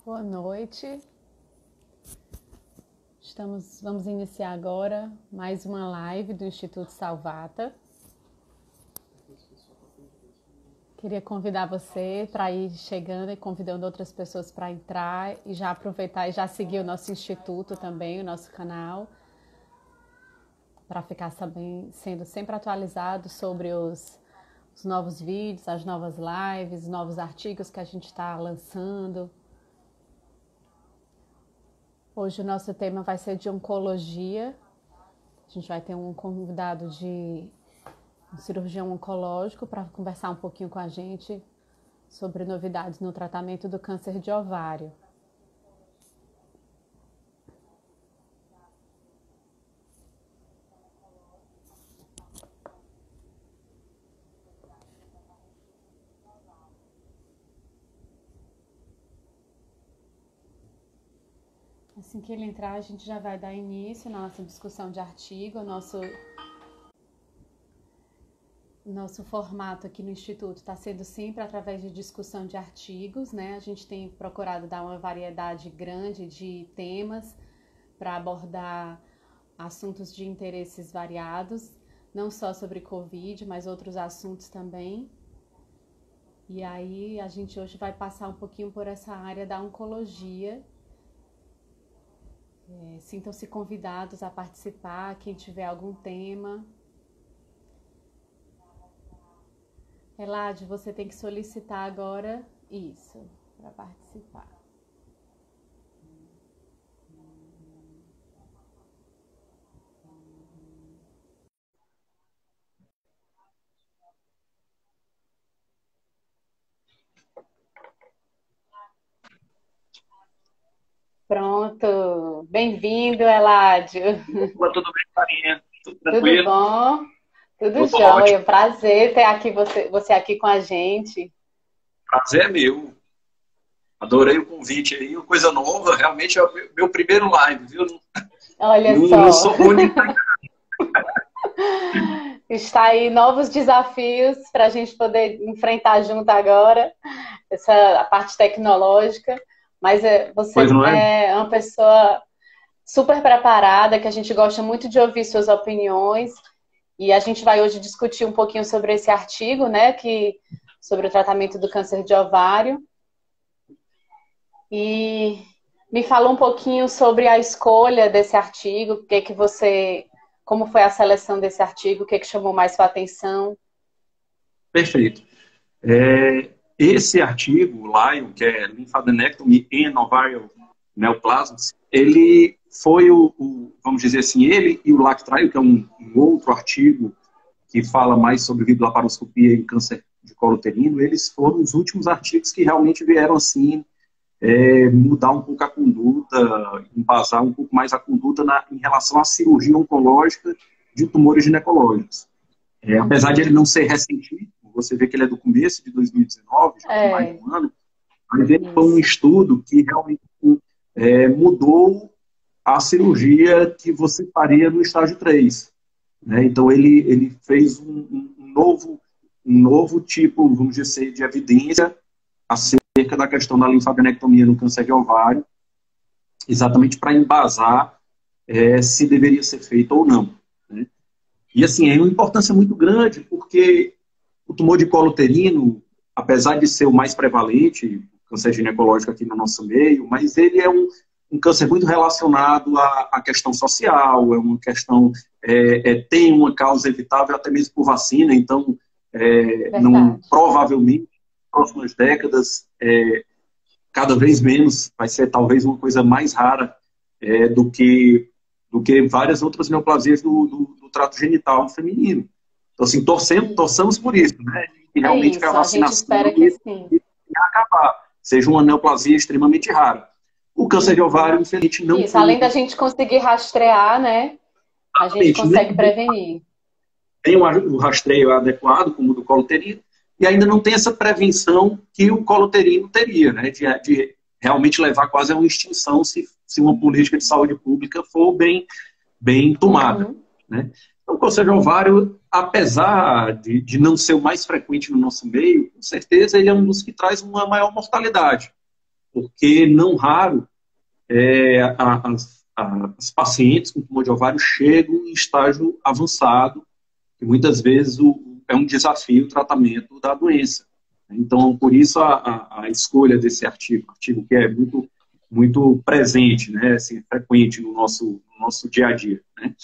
Boa noite. Vamos iniciar agora mais uma live do Instituto Salvata. Queria convidar você para ir chegando e convidando outras pessoas para entrar e já aproveitar e já seguir o nosso instituto também, o nosso canal, para ficar sendo sempre atualizado sobre os novos vídeos, as novas lives, os novos artigos que a gente está lançando. Hoje o nosso tema vai ser de oncologia. A gente vai ter um convidado um cirurgião oncológico para conversar um pouquinho com a gente sobre novidades no tratamento do câncer de ovário. Assim que ele entrar, a gente já vai dar início na nossa discussão de artigo. Nosso formato aqui no Instituto está sendo sempre através de discussão de artigos, né? A gente tem procurado dar uma variedade grande de temas para abordar assuntos de interesses variados, não só sobre Covid, mas outros assuntos também. E aí a gente hoje vai passar um pouquinho por essa área da oncologia. Sintam-se convidados a participar, quem tiver algum tema. Elade, você tem que solicitar agora isso, para participar. Pronto. Bem-vindo, Eládio. Opa, tudo bem, Farinha? Tudo Tudo tranquilo? bom? Tudo Tudo jóia. ótimo. Prazer ter você aqui com a gente. Prazer é meu. Adorei o convite aí, uma coisa nova. Realmente é o meu primeiro live, viu? Olha Não só, sou único. está aí novos desafios para a gente poder enfrentar junto agora, a parte tecnológica. Mas você Pois não é? é uma pessoa super preparada, que a gente gosta muito de ouvir suas opiniões. E a gente vai hoje discutir um pouquinho sobre esse artigo, né, sobre o tratamento do câncer de ovário. E me fala um pouquinho sobre a escolha desse artigo, como foi a seleção desse artigo, o que chamou mais sua atenção? Perfeito. Esse artigo, Lion, que é Lymphadenectomy in Ovarian Neoplasms, ele foi vamos dizer assim, ele e o Lactrio, que é um outro artigo que fala mais sobre videolaparoscopia em câncer de colo uterino, eles foram os últimos artigos que realmente vieram assim mudar um pouco a conduta, embasar um pouco mais a conduta em relação à cirurgia oncológica de tumores ginecológicos. Apesar de ele não ser recentíssimo, você vê que ele é do começo de 2019, já tem mais de um ano, mas ele foi um estudo que realmente mudou a cirurgia que você faria no estágio 3. Né? Então, ele fez um novo tipo, vamos dizer, de evidência acerca da questão da linfadenectomia no câncer de ovário, exatamente para embasar se deveria ser feito ou não. Né? E, assim, é uma importância muito grande, porque o tumor de colo uterino, apesar de ser o mais prevalente, câncer ginecológico aqui no nosso meio, mas ele é um câncer muito relacionado à questão social, é uma questão, tem uma causa evitável até mesmo por vacina, então, provavelmente, nas próximas décadas, cada vez menos, vai ser talvez uma coisa mais rara do que várias outras neoplasias do trato genital feminino. Então, assim, torçamos por isso, né? E realmente que a vacinação A gente espera que sim. acabar, seja uma neoplasia extremamente rara. O câncer de ovário, infelizmente, não Isso, foi. além da gente conseguir rastrear, né? A gente consegue prevenir. Tem o rastreio adequado, como o do colo uterino, e ainda não tem essa prevenção que o colo uterino teria, né? De realmente levar quase a uma extinção se uma política de saúde pública for bem tomada. Né? Então, o câncer de ovário, apesar de não ser o mais frequente no nosso meio, com certeza ele é um dos que traz uma maior mortalidade. porque não raro as pacientes com tumor de ovário chegam em estágio avançado, e muitas vezes é um desafio o tratamento da doença. Então, por isso a escolha desse artigo que é muito, muito presente, né, assim, frequente no nosso dia a dia, né?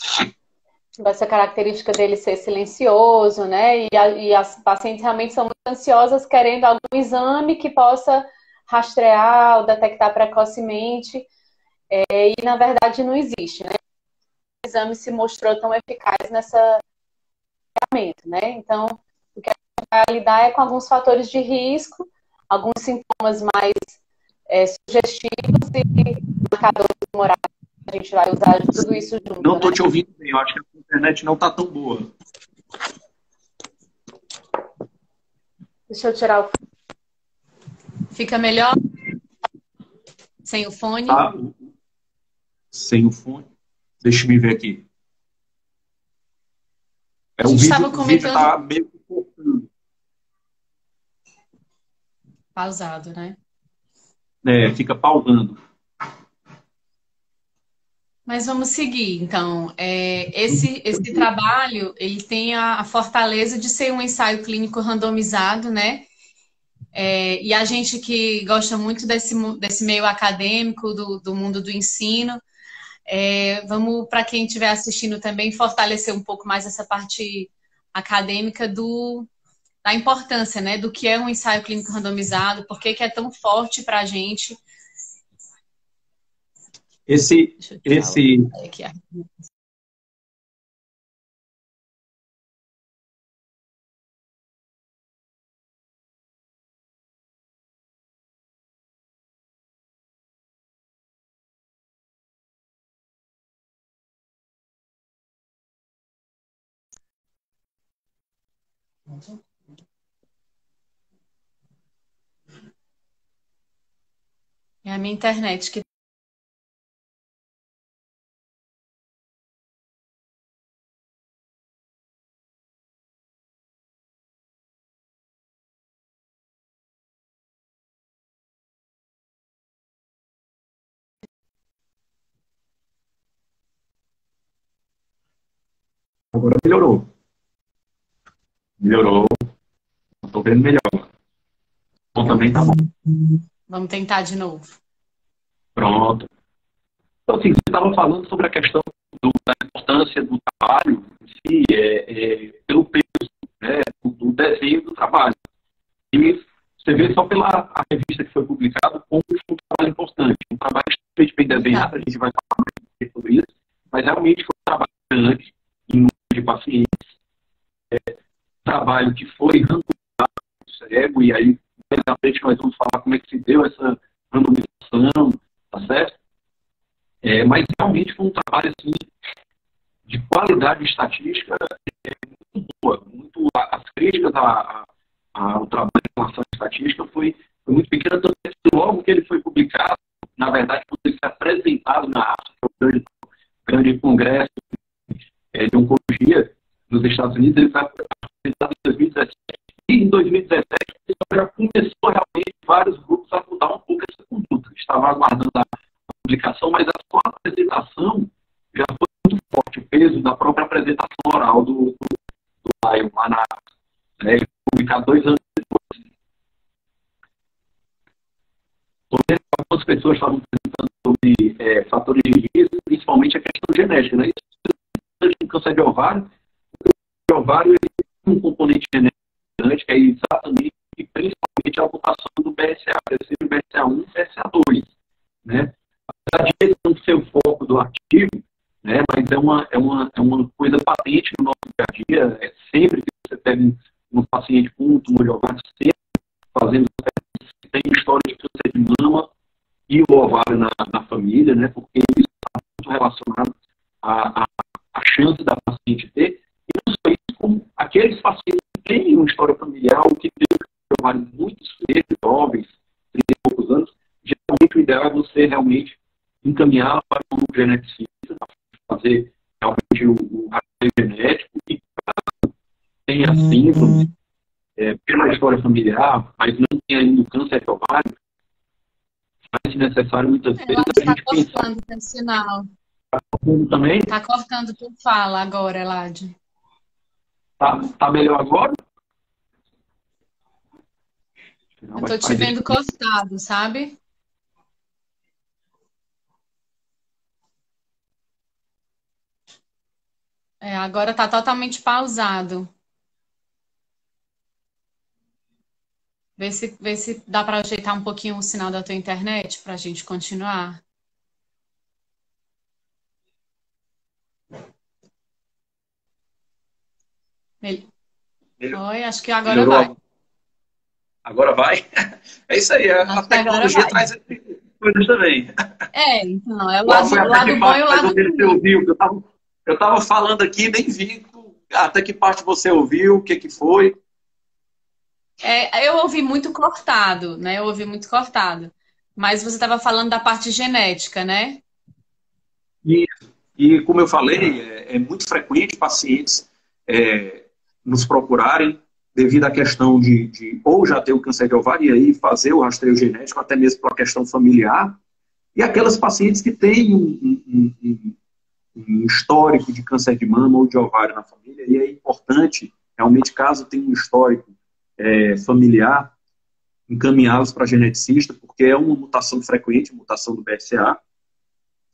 Essa característica dele ser silencioso, né? E as pacientes realmente são muito ansiosas, querendo algum exame que possa rastrear ou detectar precocemente. E, na verdade, não existe, né? O exame se mostrou tão eficaz nessa tratamento, né? Então, o que a gente vai lidar é com alguns fatores de risco, alguns sintomas mais sugestivos e marcadores tumorais. A gente vai usar tudo isso junto, Não estou né? te ouvindo bem, eu acho que a internet não está tão boa. Deixa eu tirar o... Fica melhor? Sem o fone? Tá? Sem o fone. Deixa eu me ver aqui. A gente estava O vídeo comentando... tá meio cortando. Pausado, né? Fica pausando. Mas vamos seguir, então. Esse trabalho, ele tem a fortaleza de ser um ensaio clínico randomizado, né? E a gente que gosta muito desse meio acadêmico, do mundo do ensino, vamos, para quem estiver assistindo também, fortalecer um pouco mais essa parte acadêmica da importância, né? Do que é um ensaio clínico randomizado, por que é tão forte para a gente. Esse Aqui, é a minha internet que... Agora melhorou. Melhorou. Estou vendo melhor. Bom, também tá bom. Vamos tentar de novo. Pronto. Então, assim, você estava falando sobre a questão da importância do trabalho em si, pelo peso, né, do desenho do trabalho. E você vê só pela a revista que foi publicada como foi um trabalho importante. Um trabalho extremamente bem desenhado, a gente vai falar mais sobre isso, mas realmente foi um trabalho grande em número de pacientes. Trabalho que foi randomizado no cérebro, e aí, mais à frente, nós vamos falar como é que se deu essa randomização, tá certo? Mas realmente foi um trabalho assim, de qualidade estatística muito boa. As críticas ao trabalho em relação à estatística foi muito pequena, tanto que logo que ele foi publicado, na verdade, quando ele foi apresentado na ASCO, que é o grande congresso de oncologia nos Estados Unidos, ele foi apresentado em 2017. E em 2017, já começou realmente vários grupos a mudar um pouco essa conduta. Estava aguardando a publicação, mas a sua apresentação já foi muito forte, o peso da própria apresentação oral do Lion lá na ASCO. Ele foi publicado 2 anos depois. Algumas pessoas estavam perguntando sobre fatores de risco, principalmente a questão genética, né? Isso no câncer de ovário. O ovário tem um componente genético, que é exatamente e principalmente a ocupação do BRCA, o BRCA1 e BRCA2, né? Apesar de esse não ser o foco do artigo, né, mas é uma coisa patente no nosso dia a dia, sempre que você pega um paciente com um tumor de ovário, sempre fazendo tem história de câncer de mama e o ovário na família, né, porque isso está muito relacionado à chance da paciente ter, e não só isso, como aqueles pacientes que têm uma história familiar ou que têm um ovário muito cedo, jovens, 30 e poucos anos, geralmente o ideal é você realmente encaminhar para um geneticista, fazer realmente o rastreio genético, e tem a síndrome, pela história familiar, mas não tem ainda o câncer de ovário, faz necessário muitas Eu vezes acho a que tá gente pensar cortando o sinal. também. Tá cortando tu fala agora, Elad. Tá melhor agora? Não, Eu tô te Wi-Fi vendo desse- cortado, sabe? É, agora tá totalmente pausado. Vê se dá para ajeitar um pouquinho o sinal da tua internet para a gente continuar. Mel- Oi, acho que agora vai. melhorou. Agora vai? É isso aí, a Acho que agora tecnologia vai. traz essas coisas também. É, então, é Qual foi o até que lado bom e parte o mais lado ou menos você ruim. ouviu? Eu tava falando aqui e nem vi até que parte você ouviu, o que que foi. É, eu ouvi muito cortado, né? Eu ouvi muito cortado. Mas você estava falando da parte genética, né? E, e como eu falei, é muito frequente pacientes nos procurarem devido à questão de ou já ter o câncer de ovário e aí fazer o rastreio genético, até mesmo por uma questão familiar, e aquelas pacientes que têm um histórico de câncer de mama ou de ovário na família, e é importante, realmente, caso tenha um histórico familiar, encaminhá-los para geneticista, porque é uma mutação frequente, mutação do BRCA.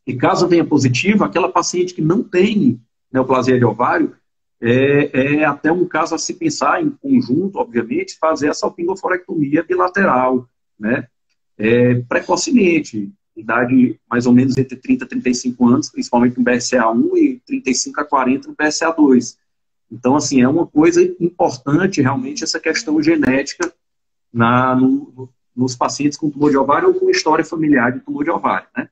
E caso venha positivo, aquela paciente que não tem neoplasia de ovário, é até um caso a se pensar em conjunto, obviamente, fazer essa salpingoforectomia bilateral, né? Precocemente, idade mais ou menos entre 30 e 35 anos, principalmente no BRCA1 e 35 a 40 no BRCA2. Então, assim, é uma coisa importante realmente essa questão genética nos pacientes com tumor de ovário ou com história familiar de tumor de ovário, né?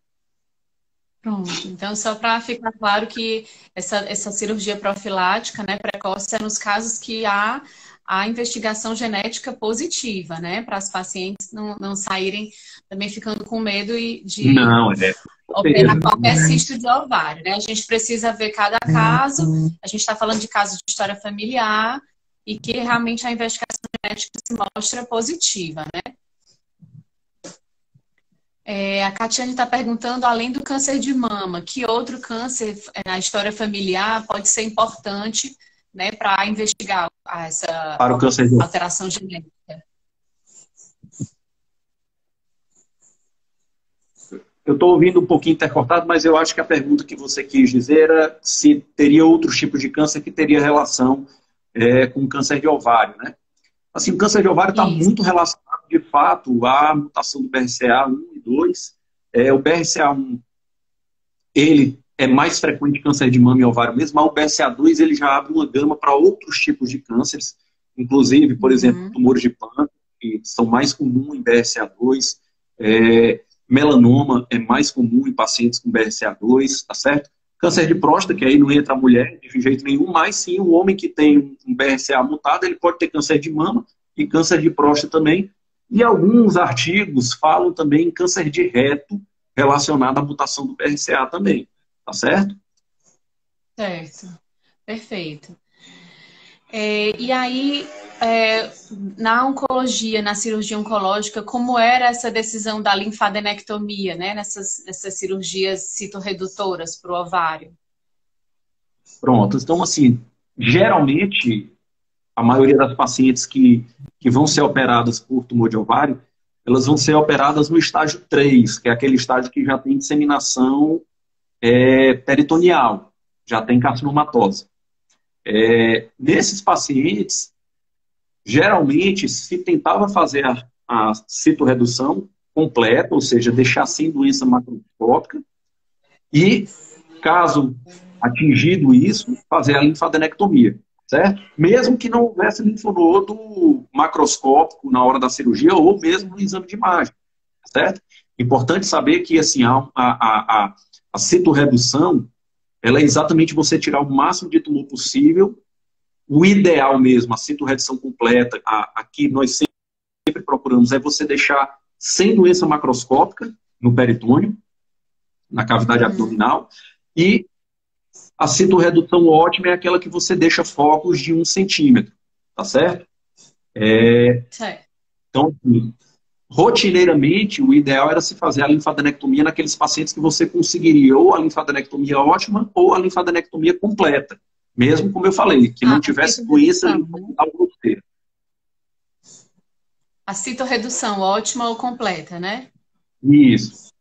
Pronto. Então, só para ficar claro que essa cirurgia profilática, né, precoce, é nos casos que há a investigação genética positiva, né, para as pacientes não saírem também ficando com medo de Não, operar certeza. qualquer cisto de ovário, né? A gente precisa ver cada caso, a gente está falando de casos de história familiar e que realmente a investigação genética se mostra positiva, né? A Catiane está perguntando, além do câncer de mama, que outro câncer na história familiar pode ser importante, né, para investigar essa Para o câncer de ovário. alteração genética? Eu estou ouvindo um pouquinho intercortado, mas eu acho que a pergunta que você quis dizer era se teria outros tipos de câncer que teria relação com câncer de ovário, né? Assim, o câncer de ovário está Isso. muito relacionado, de fato, à mutação do BRCA1 e 2. O BRCA1, ele é mais frequente em câncer de mama e ovário mesmo, mas o BRCA2, ele já abre uma gama para outros tipos de cânceres, inclusive, por exemplo, Uhum. tumores de pâncreas, que são mais comuns em BRCA2, melanoma é mais comum em pacientes com BRCA2, tá certo? Câncer de próstata, que aí não entra a mulher de jeito nenhum, mas sim o homem que tem um BRCA mutado, ele pode ter câncer de mama e câncer de próstata também. E alguns artigos falam também em câncer de reto relacionado à mutação do BRCA também, tá certo? Certo. Perfeito. E aí, na oncologia, na cirurgia oncológica, como era essa decisão da linfadenectomia, né, nessas cirurgias citorredutoras para o ovário? Pronto. Então, assim, geralmente, a maioria das pacientes que vão ser operadas por tumor de ovário, elas vão ser operadas no estágio 3, que é aquele estágio que já tem disseminação peritoneal, já tem carcinomatose. Nesses pacientes, geralmente, se tentava fazer a citorredução completa, ou seja, deixar sem doença macroscópica, e, caso atingido isso, fazer a linfadenectomia, certo? Mesmo que não houvesse linfonodo macroscópico na hora da cirurgia ou mesmo no exame de imagem, certo? Importante saber que assim, a citorredução, ela é exatamente você tirar o máximo de tumor possível, o ideal mesmo, a citorredução completa, aqui nós sempre procuramos é você deixar sem doença macroscópica no peritônio, na cavidade abdominal, e a citorredução ótima é aquela que você deixa focos de 1 centímetro, tá certo? Certo. Então, assim, rotineiramente, o ideal era se fazer a linfadenectomia naqueles pacientes que você conseguiria ou a linfadenectomia ótima ou a linfadenectomia completa. Mesmo, como eu falei, que não tivesse doença linfonodular grosseira. A citorredução ótima ou completa, né? Isso.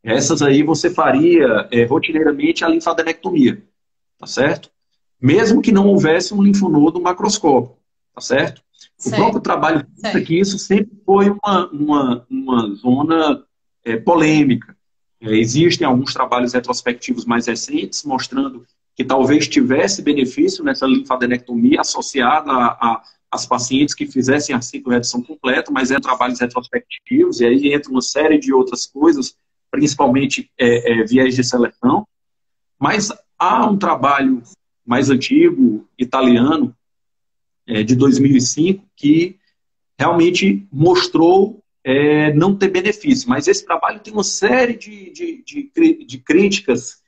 Essas aí você faria rotineiramente a linfadenectomia, tá certo? Mesmo que não houvesse um linfonodo macroscópico, tá certo? O próprio trabalho que isso sempre foi uma zona polêmica. Existem alguns trabalhos retrospectivos mais recentes mostrando que talvez tivesse benefício nessa linfadenectomia associada às pacientes que fizessem a citorredução completa, mas trabalhos retrospectivos, e aí entra uma série de outras coisas, principalmente viés de seleção. Mas há um trabalho mais antigo, italiano, de 2005, que realmente mostrou não ter benefício. Mas esse trabalho tem uma série de críticas,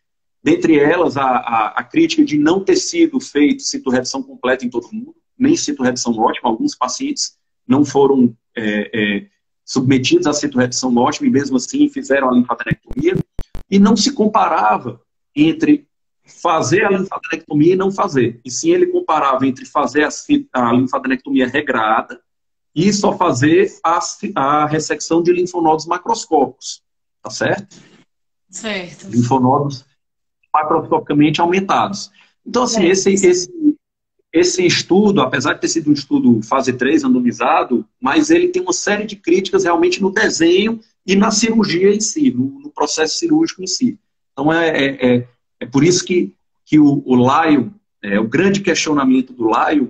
dentre elas a crítica de não ter sido feito citorredução completa em todo mundo, nem citorredução ótima. Alguns pacientes não foram submetidos à citorredução ótima e mesmo assim fizeram a linfadenectomia, e não se comparava entre fazer a linfadenectomia e não fazer. E sim, ele comparava entre fazer a linfadenectomia regrada e só fazer a ressecção de linfonodos macroscópicos. Tá certo? Certo. Linfonodos macroscopicamente aumentados. Então, assim, esse estudo, apesar de ter sido um estudo fase 3, randomizado, mas ele tem uma série de críticas realmente no desenho e na cirurgia em si, no processo cirúrgico em si. Então, é por isso que o Lyon, o grande questionamento do Lyon,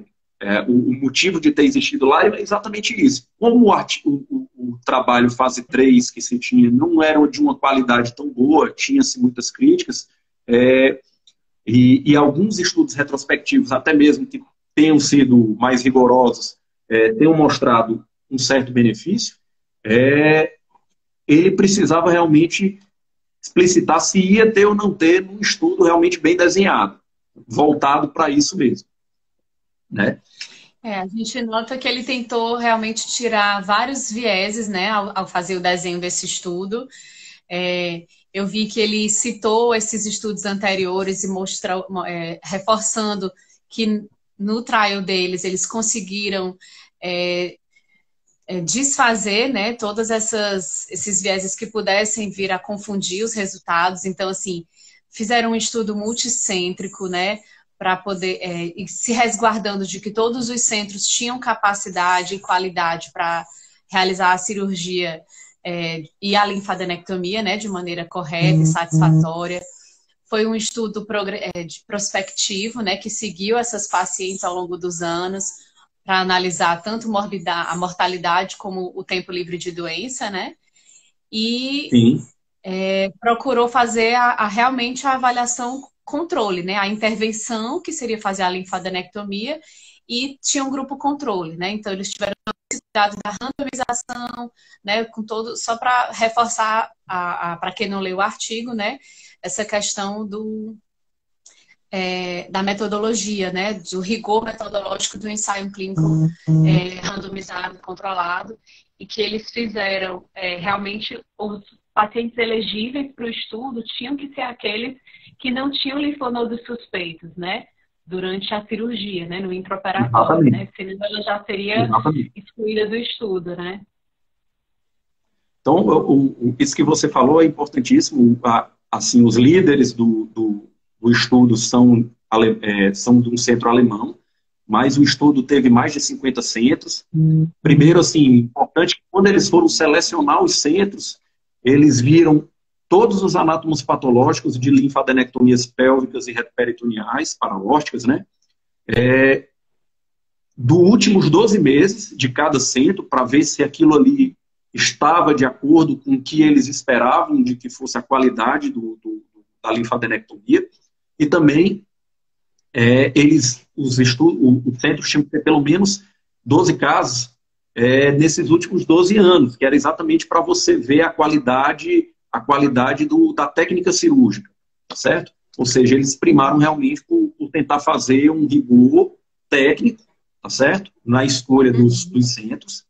o motivo de ter existido lá é exatamente isso. Como o trabalho fase 3 que se tinha não era de uma qualidade tão boa, tinha-se muitas críticas, e alguns estudos retrospectivos, até mesmo que tenham sido mais rigorosos, tenham mostrado um certo benefício, ele precisava realmente explicitar se ia ter ou não ter um estudo realmente bem desenhado, voltado para isso mesmo. Né? A gente nota que ele tentou realmente tirar vários vieses, né, ao fazer o desenho desse estudo. Eu vi que ele citou esses estudos anteriores e mostrou, reforçando que no trial deles eles conseguiram desfazer, né, todos esses vieses que pudessem vir a confundir os resultados. Então, assim, fizeram um estudo multicêntrico, né, para poder se resguardando de que todos os centros tinham capacidade e qualidade para realizar a cirurgia e a linfadenectomia, né, de maneira correta e satisfatória. Foi um estudo prospectivo, né, que seguiu essas pacientes ao longo dos anos para analisar tanto a mortalidade como o tempo livre de doença, né? E procurou fazer realmente a avaliação controle, né? A intervenção, que seria fazer a linfadenectomia, e tinha um grupo controle, né? Então, eles tiveram a necessidade da randomização, né? Com todo, só para reforçar, para quem não leu o artigo, né? Essa questão da metodologia, né? Do rigor metodológico do ensaio clínico randomizado, controlado, e que eles fizeram realmente os pacientes elegíveis para o estudo tinham que ser aqueles que não tinham linfonodos suspeitos, né? Durante a cirurgia, né? No intraoperatório, né? Senão ela já seria excluída do estudo, né? Então, isso que você falou é importantíssimo. Assim, os líderes do estudo são de um centro alemão, mas o estudo teve mais de 50 centros. Primeiro, assim, importante que quando eles foram selecionar os centros, eles viram todos os anátomos patológicos de linfadenectomias pélvicas e retroperitoneais, paraórticas, né? Do últimos 12 meses de cada centro, para ver se aquilo ali estava de acordo com o que eles esperavam de que fosse a qualidade da linfadenectomia. E também, os centros tinham que ter pelo menos 12 casos nesses últimos 12 anos, que era exatamente para você ver a qualidade da técnica cirúrgica, tá certo? Ou seja, eles primaram realmente por tentar fazer um rigor técnico, tá certo? Na escolha dos centros.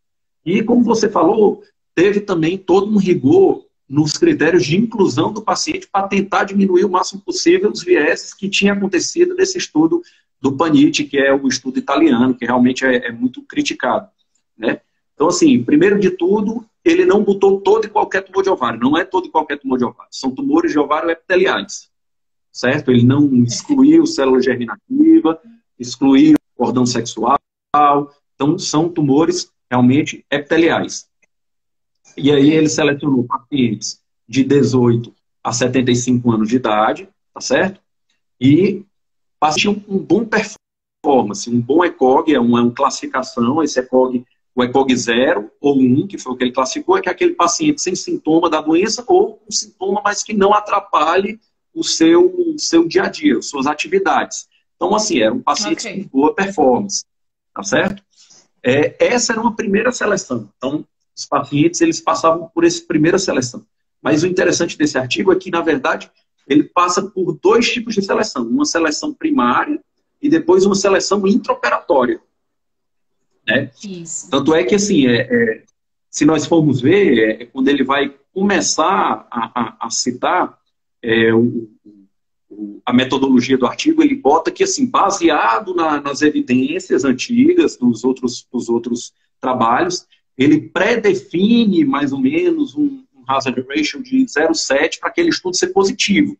E como você falou, teve também todo um rigor nos critérios de inclusão do paciente para tentar diminuir o máximo possível os vieses que tinha acontecido nesse estudo do Panizzi, que é o estudo italiano, que realmente é muito criticado, né? Então, assim, primeiro de tudo, ele não botou todo e qualquer tumor de ovário. Não é todo e qualquer tumor de ovário. São tumores de ovário epiteliais, certo? Ele não excluiu célula germinativa, excluiu cordão sexual. Então, são tumores realmente epiteliais. E aí ele selecionou pacientes de 18 a 75 anos de idade, tá certo? E pacientes um bom performance, um bom ECOG, é uma classificação, esse ECOG, o ECOG 0 ou 1, que foi o que ele classificou, é que é aquele paciente sem sintoma da doença ou um sintoma, mas que não atrapalhe o seu dia a dia, as suas atividades. Então, assim, era um paciente com boa performance, tá certo? Essa era uma primeira seleção. Então, os pacientes, eles passavam por essa primeira seleção. Mas o interessante desse artigo é que, na verdade, ele passa por dois tipos de seleção. Uma seleção primária e depois uma seleção intraoperatória. Né? Isso. Tanto é que, assim, se nós formos ver, quando ele vai começar a citar a metodologia do artigo, ele bota que, assim, baseado nas evidências antigas dos outros trabalhos, ele pré-define mais ou menos um hazard ratio de 0,7 para aquele estudo ser positivo.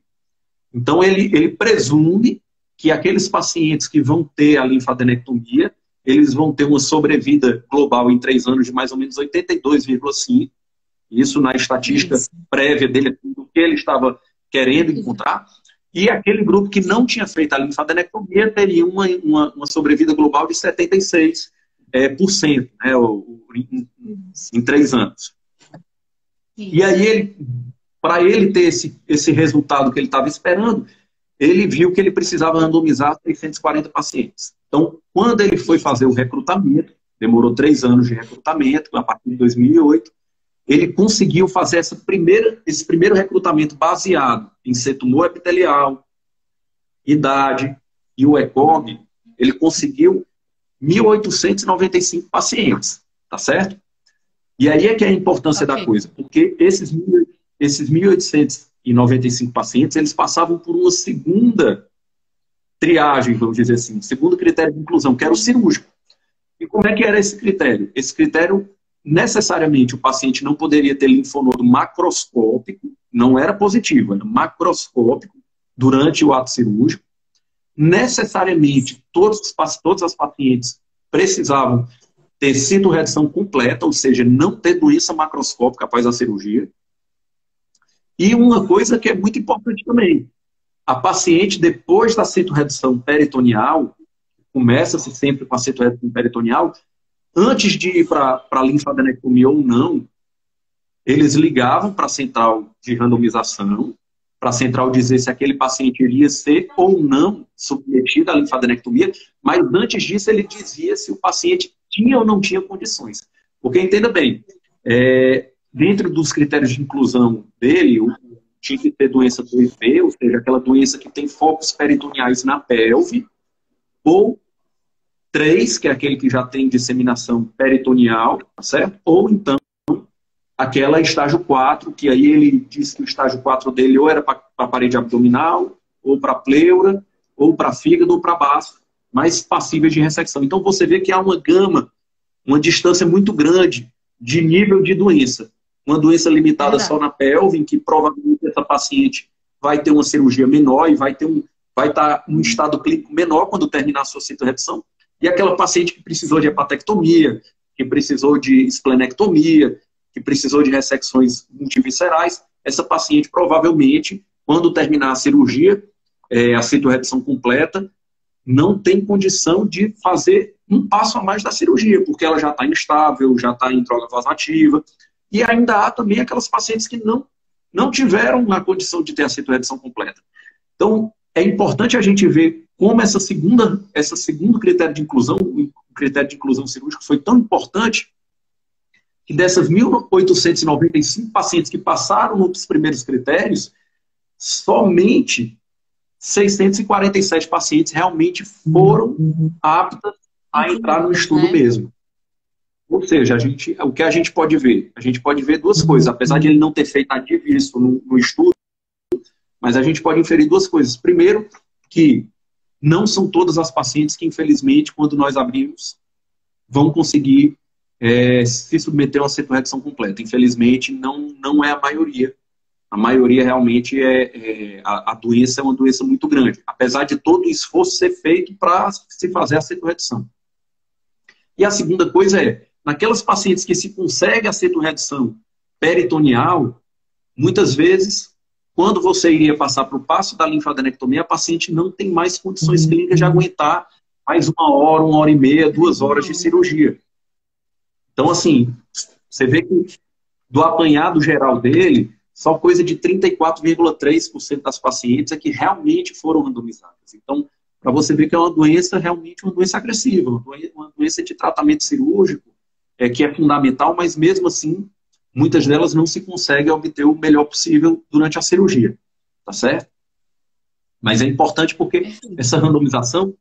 Então, ele presume que aqueles pacientes que vão ter a linfadenectomia, eles vão ter uma sobrevida global em 3 anos de mais ou menos 82,5. Isso na estatística prévia dele, do que ele estava querendo encontrar. E aquele grupo que não tinha feito a linfadenectomia teria uma sobrevida global de 76%, né, em 3 anos. E aí, para ele ter esse resultado que ele estava esperando, ele viu que ele precisava randomizar 640 pacientes. Então, quando ele foi fazer o recrutamento, demorou 3 anos de recrutamento, a partir de 2008, ele conseguiu fazer esse primeiro recrutamento baseado em ser tumor epitelial, idade e o ECOG, ele conseguiu 1.895 pacientes, tá certo? E aí é que é a importância da coisa, porque esses 1.895 pacientes, eles passavam por uma segunda triagem, vamos dizer assim, segundo critério de inclusão, que era o cirúrgico. E como é que era esse critério? Esse critério, necessariamente, o paciente não poderia ter linfonodo macroscópico, não era positivo, era macroscópico durante o ato cirúrgico. Necessariamente, todas as pacientes precisavam ter citorredução completa, ou seja, não ter doença macroscópica após a cirurgia. E uma coisa que é muito importante também, a paciente, depois da citorredução peritoneal, começa-se sempre com a citorredução peritoneal, antes de ir para a linfadenectomia ou não, eles ligavam para a central de randomização, para a central dizer se aquele paciente iria ser ou não submetido à linfadenectomia, mas antes disso ele dizia se o paciente tinha ou não tinha condições. Porque, entenda bem, dentro dos critérios de inclusão dele, tinha que ter doença do IP, ou seja, aquela doença que tem focos peritoneais na pelve, ou 3, que é aquele que já tem disseminação peritoneal, tá certo? Ou então, aquela estágio 4, que aí ele disse que o estágio 4 dele ou era para a parede abdominal, ou para a pleura, ou para fígado, ou para baço, mas passíveis de ressecção. Então você vê que há uma gama, uma distância muito grande de nível de doença. Uma doença limitada só na pelve, em que provavelmente essa paciente vai ter uma cirurgia menor e vai estar em um estado clínico menor quando terminar a sua citorredução. E aquela paciente que precisou de hepatectomia, que precisou de esplenectomia, que precisou de ressecções multiviscerais, essa paciente provavelmente, quando terminar a cirurgia, a citorredução completa, não tem condição de fazer um passo a mais da cirurgia, porque ela já está instável, já está em droga vasoativa. E ainda há também aquelas pacientes que não tiveram a condição de ter a citorredução completa. Então, é importante a gente ver como esse segundo critério de inclusão, o critério de inclusão cirúrgica, foi tão importante que dessas 1.895 pacientes que passaram nos primeiros critérios, somente 647 pacientes realmente foram aptas a entrar no estudo mesmo. Ou seja, o que a gente pode ver? A gente pode ver duas coisas, apesar de ele não ter feito isso no estudo, mas a gente pode inferir duas coisas. Primeiro, que não são todas as pacientes que, infelizmente, quando nós abrimos, vão conseguir se submeter a uma cetoredução completa. Infelizmente, não é a maioria. A maioria realmente a doença é uma doença muito grande, apesar de todo o esforço ser feito para se fazer a cetoredução. E a segunda coisa naquelas pacientes que se consegue a cetoredução peritoneal, muitas vezes, quando você iria passar para o passo da linfadenectomia, a paciente não tem mais condições clínicas de aguentar mais 1 hora e meia, 2 horas de cirurgia. Então, assim, você vê que do apanhado geral dele, só coisa de 34,3% das pacientes é que realmente foram randomizadas. Então, para você ver que é uma doença, realmente uma doença agressiva, uma doença de tratamento cirúrgico, que é fundamental, mas mesmo assim, muitas delas não se consegue obter o melhor possível durante a cirurgia, tá certo? Mas é importante porque essa randomização,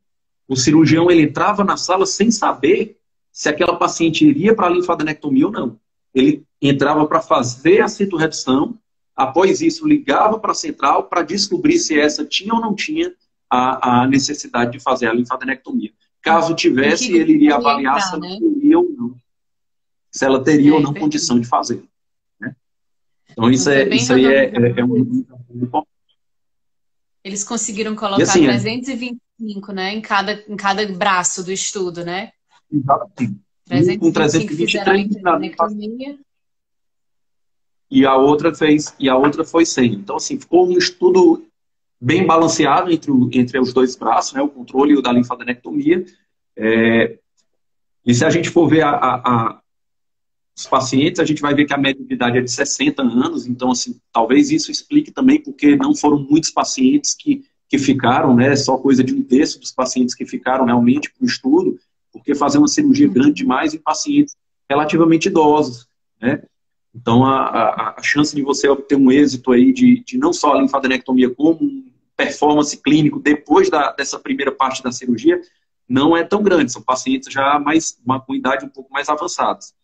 o cirurgião ele entrava na sala sem saber se aquela paciente iria para a linfadenectomia ou não. Ele entrava para fazer a cetoredução, após isso ligava para a central para descobrir se essa tinha ou não tinha a necessidade de fazer a linfadenectomia. Caso tivesse, ele iria avaliar se ela teria ou não. Se ela teria ou não condição de fazer. Né? Então, isso aí é um ponto. Eles conseguiram colocar assim, 325, né, em cada braço do estudo, né? Exatamente. 325 com 323 na linfadenectomia. E a outra foi 100. Então, assim, ficou um estudo bem balanceado entre os dois braços, né, o controle e o da linfadenectomia. E se a gente for ver os pacientes, a gente vai ver que a média de idade é de 60 anos, então, assim, talvez isso explique também porque não foram muitos pacientes que ficaram, né, só coisa de 1/3 dos pacientes que ficaram realmente para o estudo, porque fazer uma cirurgia grande demais em pacientes relativamente idosos, né? Então, a chance de você obter um êxito aí de não só a linfadenectomia, como um performance clínico depois dessa primeira parte da cirurgia, não é tão grande. São pacientes já com idade um pouco mais avançadas.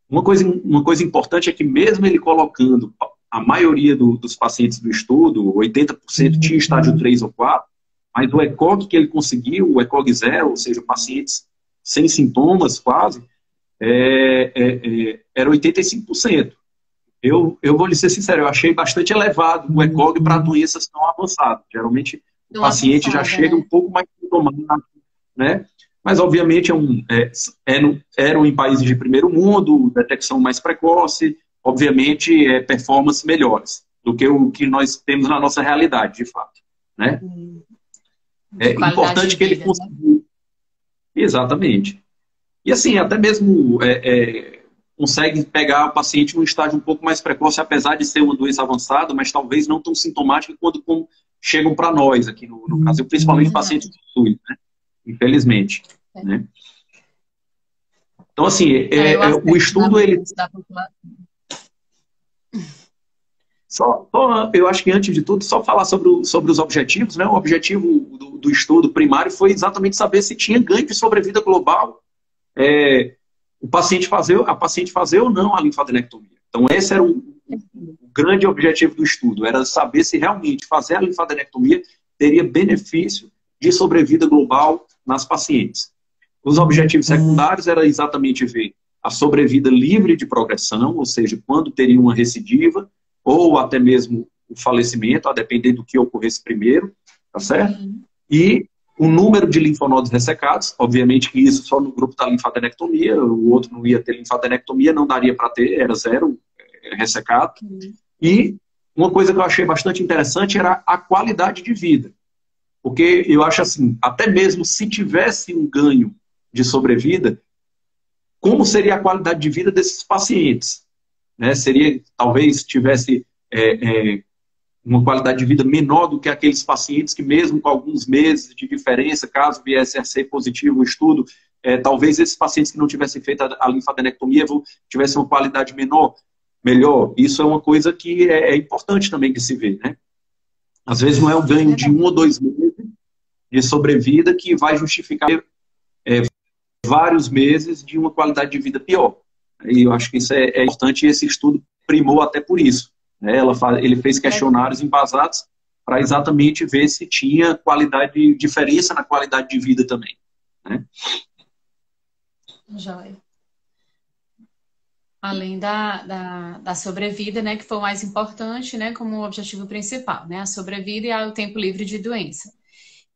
Uma coisa importante é que mesmo ele colocando a maioria dos pacientes do estudo, 80% tinha estágio 3 ou 4, mas o ECOG que ele conseguiu, o ECOG 0, ou seja, pacientes sem sintomas quase, era 85%. Eu vou lhe ser sincero, eu achei bastante elevado o ECOG para doenças tão avançadas. Geralmente o paciente já chega um pouco mais sintomático, né? Mas, obviamente, eram em países de primeiro mundo, detecção mais precoce, obviamente, performance melhores do que o que nós temos na nossa realidade, de fato. Né? É importante que ele consiga. Né? Exatamente. E, assim, até mesmo consegue pegar o paciente num estágio um pouco mais precoce, apesar de ser uma doença avançada, mas talvez não tão sintomática quando chegam para nós aqui no Brasil, principalmente pacientes do SUS, né? Infelizmente. Né? Então, assim, o estudo, ele... eu acho que, antes de tudo, só falar sobre os objetivos, né? O objetivo do estudo primário foi exatamente saber se tinha ganho de sobrevida global a paciente fazer ou não a linfadenectomia. Então, esse era o grande objetivo do estudo, era saber se realmente fazer a linfadenectomia teria benefício de sobrevida global nas pacientes. Os objetivos secundários era exatamente ver a sobrevida livre de progressão, ou seja, quando teria uma recidiva, ou até mesmo o falecimento, a depender do que ocorresse primeiro, tá certo? E o número de linfonodos ressecados, obviamente que isso só no grupo da linfadenectomia, o outro não ia ter linfadenectomia, não daria para ter, era 0 ressecado. E uma coisa que eu achei bastante interessante era a qualidade de vida. Porque eu acho assim, até mesmo se tivesse um ganho de sobrevida, como seria a qualidade de vida desses pacientes? Né? Talvez tivesse uma qualidade de vida menor do que aqueles pacientes que, mesmo com alguns meses de diferença, caso viesse a ser positivo o estudo, talvez esses pacientes que não tivessem feito a linfadenectomia tivessem uma qualidade melhor. Isso é uma coisa que é importante também de se ver, né? Às vezes não é um ganho de 1 ou 2 meses de sobrevida que vai justificar vários meses de uma qualidade de vida pior. E eu acho que isso é importante, e esse estudo primou até por isso, né? Ele fez questionários embasados para exatamente ver se tinha diferença na qualidade de vida também, né? Joia. Além da sobrevida, né, que foi o mais importante, né, como objetivo principal, né, a sobrevida e o tempo livre de doença.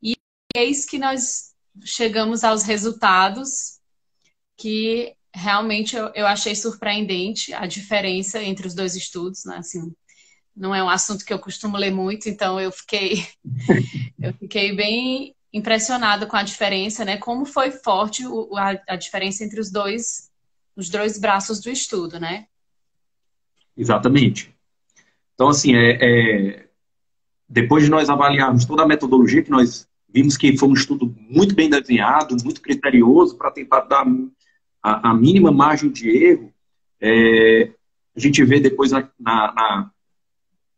E eis que nós chegamos aos resultados que realmente eu achei surpreendente a diferença entre os dois estudos, né, assim, não é um assunto que eu costumo ler muito, então eu fiquei bem impressionada com a diferença, né, como foi forte a diferença entre os dois braços do estudo, né? Exatamente. Então, assim, depois de nós avaliarmos toda a metodologia, que nós vimos que foi um estudo muito bem desenhado, muito criterioso, para tentar dar a mínima margem de erro, a gente vê depois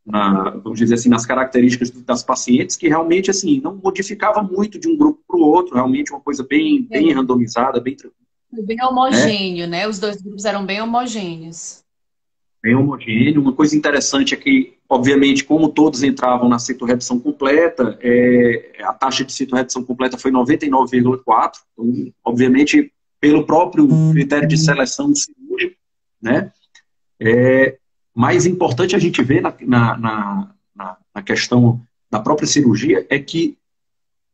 vamos dizer assim, nas características das pacientes, que realmente assim, não modificava muito de um grupo para o outro, realmente uma coisa bem randomizada, bem tranquila. Bem homogêneo, né? Os dois grupos eram bem homogêneos. Bem homogêneo. Uma coisa interessante é que, obviamente, como todos entravam na citorredução completa, a taxa de citorredução completa foi 99,4%. Então, obviamente, pelo próprio critério de seleção cirúrgica, né? Mais importante a gente ver na questão da própria cirurgia é que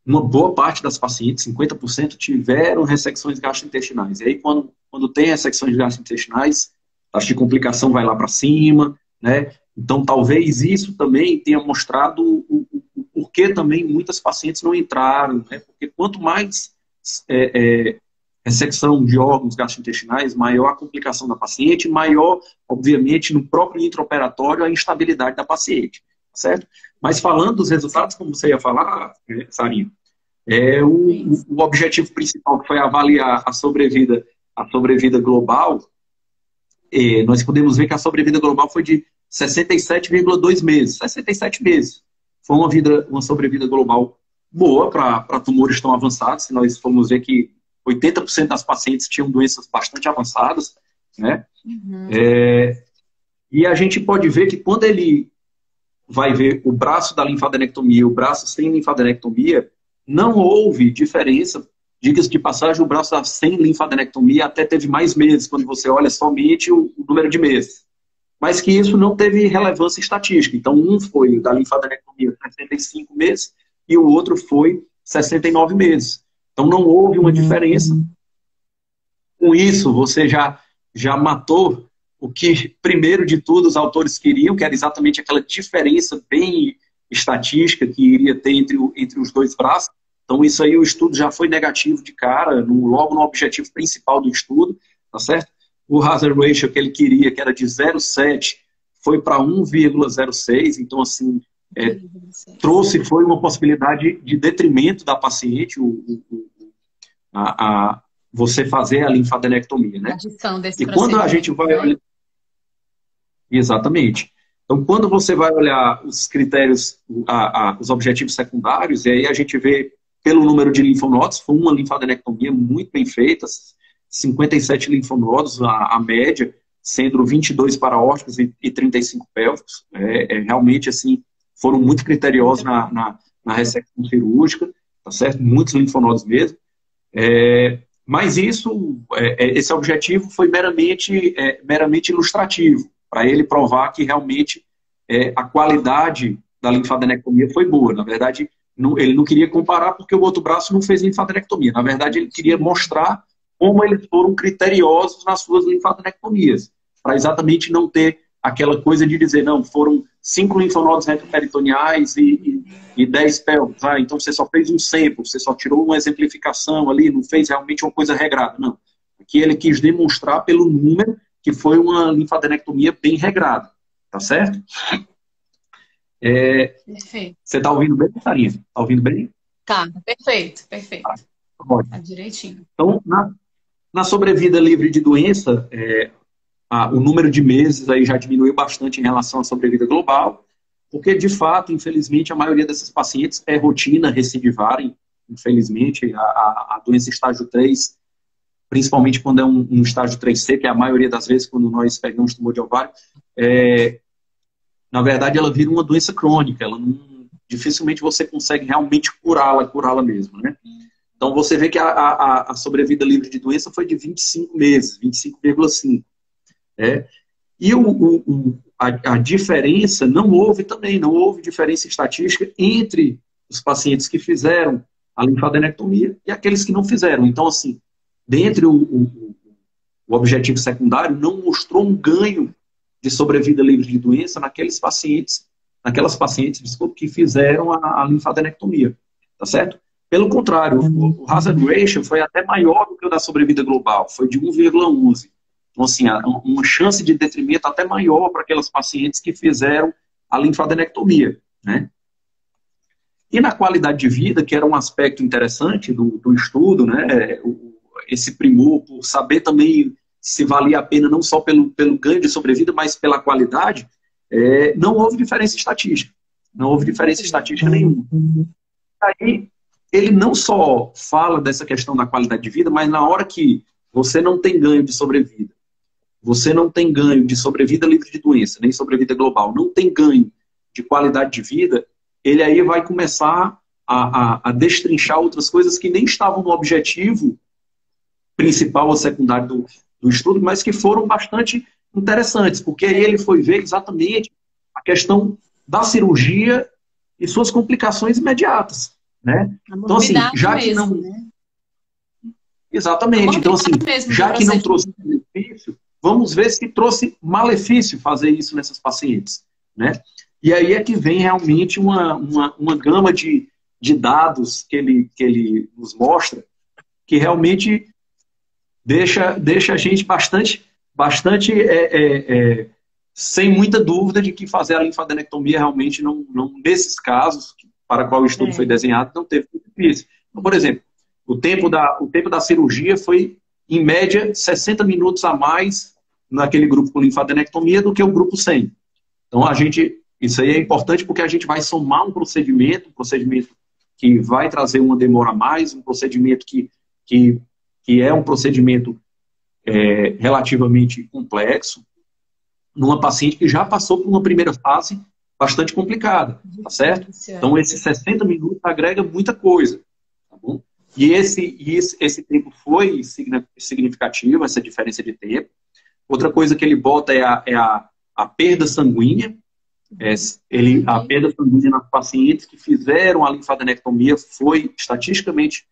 uma boa parte das pacientes, 50%, tiveram ressecções gastrointestinais. E aí, quando tem ressecções gastrointestinais, a taxa de complicação vai lá para cima, né? Então, talvez isso também tenha mostrado o porquê também muitas pacientes não entraram, né? Porque quanto mais ressecção de órgãos gastrointestinais, maior a complicação da paciente, maior, obviamente, no próprio intraoperatório, a instabilidade da paciente, certo? Mas falando dos resultados, como você ia falar, Sarinha, o objetivo principal, que foi avaliar a sobrevida global, nós podemos ver que a sobrevida global foi de 67,2 meses. 67 meses. Foi uma sobrevida global boa para tumores tão avançados. Se nós formos ver que 80% das pacientes tinham doenças bastante avançadas, né? Uhum. E a gente pode ver que quando ele vai ver o braço da linfadenectomia e o braço sem linfadenectomia, não houve diferença. Diga-se de passagem, o braço sem linfadenectomia até teve mais meses, quando você olha somente o número de meses. Mas que isso não teve relevância estatística. Então, um foi da linfadenectomia 65 meses e o outro foi 69 meses. Então, não houve uma diferença. Com isso, você já matou o que, primeiro de tudo, os autores queriam, que era exatamente aquela diferença bem estatística que iria ter entre os dois braços. Então, isso aí, o estudo já foi negativo de cara, logo no objetivo principal do estudo, tá certo? O hazard ratio que ele queria, que era de 0,7, foi para 1,06, então, assim, foi uma possibilidade de detrimento da paciente, você fazer a linfadenectomia, né? E quando a gente vai olhar... Exatamente. Então, quando você vai olhar os critérios, os objetivos secundários, e aí a gente vê pelo número de linfonodos, foi uma linfadenectomia muito bem feita, 57 linfonodos, a média, sendo 22 paraórticos e 35 pélvicos. Realmente, assim, foram muito criteriosos na ressecção cirúrgica, tá certo? Muitos linfonodos mesmo. Mas esse objetivo foi meramente ilustrativo, para ele provar que realmente a qualidade da linfadenectomia foi boa. Na verdade, ele não queria comparar porque o outro braço não fez linfadenectomia. Na verdade, ele queria mostrar como eles foram criteriosos nas suas linfadenectomias, para exatamente não ter aquela coisa de dizer, não, foram 5 linfonodos retroperitoneais e 10 pélvicos. Então você só fez um sample, você só tirou uma exemplificação ali, não fez realmente uma coisa regrada. Não. Aqui ele quis demonstrar pelo número que foi uma linfadenectomia bem regrada. Tá certo? Perfeito. Você está ouvindo bem, Sarinha? Está ouvindo bem? Tá, perfeito. Tá direitinho. Então, na sobrevida livre de doença, o número de meses aí já diminuiu bastante em relação à sobrevida global, porque, de fato, infelizmente, a maioria dessas pacientes é rotina recidivarem, infelizmente, a doença estágio 3 principalmente quando é um estágio 3C, que é a maioria das vezes quando nós pegamos tumor de ovário, na verdade ela vira uma doença crônica, ela não, dificilmente você consegue realmente curá-la mesmo, né? Então você vê que a sobrevida livre de doença foi de 25 meses, 25,5. E a diferença, não houve diferença estatística entre os pacientes que fizeram a linfadenectomia e aqueles que não fizeram. Então, assim, dentre o objetivo secundário, não mostrou um ganho de sobrevida livre de doença naquelas pacientes, desculpa, que fizeram a linfadenectomia, tá certo? Pelo contrário, o hazard ratio foi até maior do que o da sobrevida global, foi de 1,11. Então, assim, uma chance de detrimento até maior para aquelas pacientes que fizeram a linfadenectomia, né? E na qualidade de vida, que era um aspecto interessante do estudo, né? Esse primor, por saber também se valia a pena não só pelo ganho de sobrevida, mas pela qualidade, não houve diferença estatística. Não houve diferença estatística nenhuma. Aí, ele não só fala dessa questão da qualidade de vida, mas na hora que você não tem ganho de sobrevida, você não tem ganho de sobrevida livre de doença, nem sobrevida global, não tem ganho de qualidade de vida, ele aí vai começar a destrinchar outras coisas que nem estavam no objetivo principal ou secundário do estudo, mas que foram bastante interessantes, porque aí ele foi ver exatamente a questão da cirurgia e suas complicações imediatas, né? Então, assim, já que não... Né? Exatamente. Então, assim, já que não trouxe benefício, vamos ver se trouxe malefício fazer isso nessas pacientes, né? E aí é que vem realmente uma gama de dados que ele nos mostra, que realmente deixa a gente bastante sem muita dúvida de que fazer a linfadenectomia realmente não nesses casos para qual o estudo foi desenhado, não teve benefício. Então, por exemplo, o tempo da cirurgia foi, em média, 60 minutos a mais naquele grupo com linfadenectomia do que o grupo sem. Então, isso aí é importante porque a gente vai somar um procedimento que vai trazer uma demora a mais, um procedimento que é um procedimento relativamente complexo, numa paciente que já passou por uma primeira fase bastante complicada, tá certo? Então, esses 60 minutos agrega muita coisa, tá bom? E esse tempo foi significativo, essa diferença de tempo. Outra coisa que ele bota é a perda sanguínea. A perda sanguínea nas pacientes que fizeram a linfadenectomia foi estatisticamente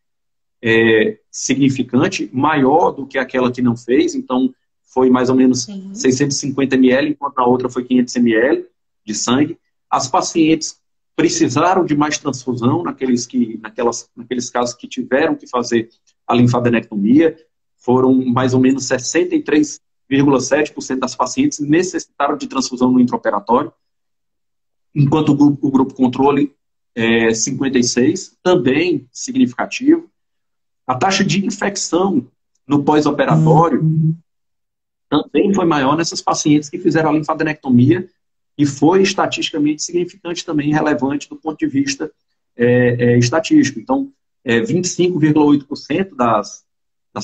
significante, maior do que aquela que não fez. Então, foi mais ou menos 650 ml, enquanto a outra foi 500 ml de sangue. As pacientes precisaram de mais transfusão naqueles casos que tiveram que fazer a linfadenectomia. Foram mais ou menos 63,7% das pacientes necessitaram de transfusão no intraoperatório, enquanto o grupo controle 56%, também significativo. A taxa de infecção no pós-operatório também foi maior nessas pacientes que fizeram a linfadenectomia e foi estatisticamente significante também, relevante do ponto de vista estatístico. Então, 25,8% das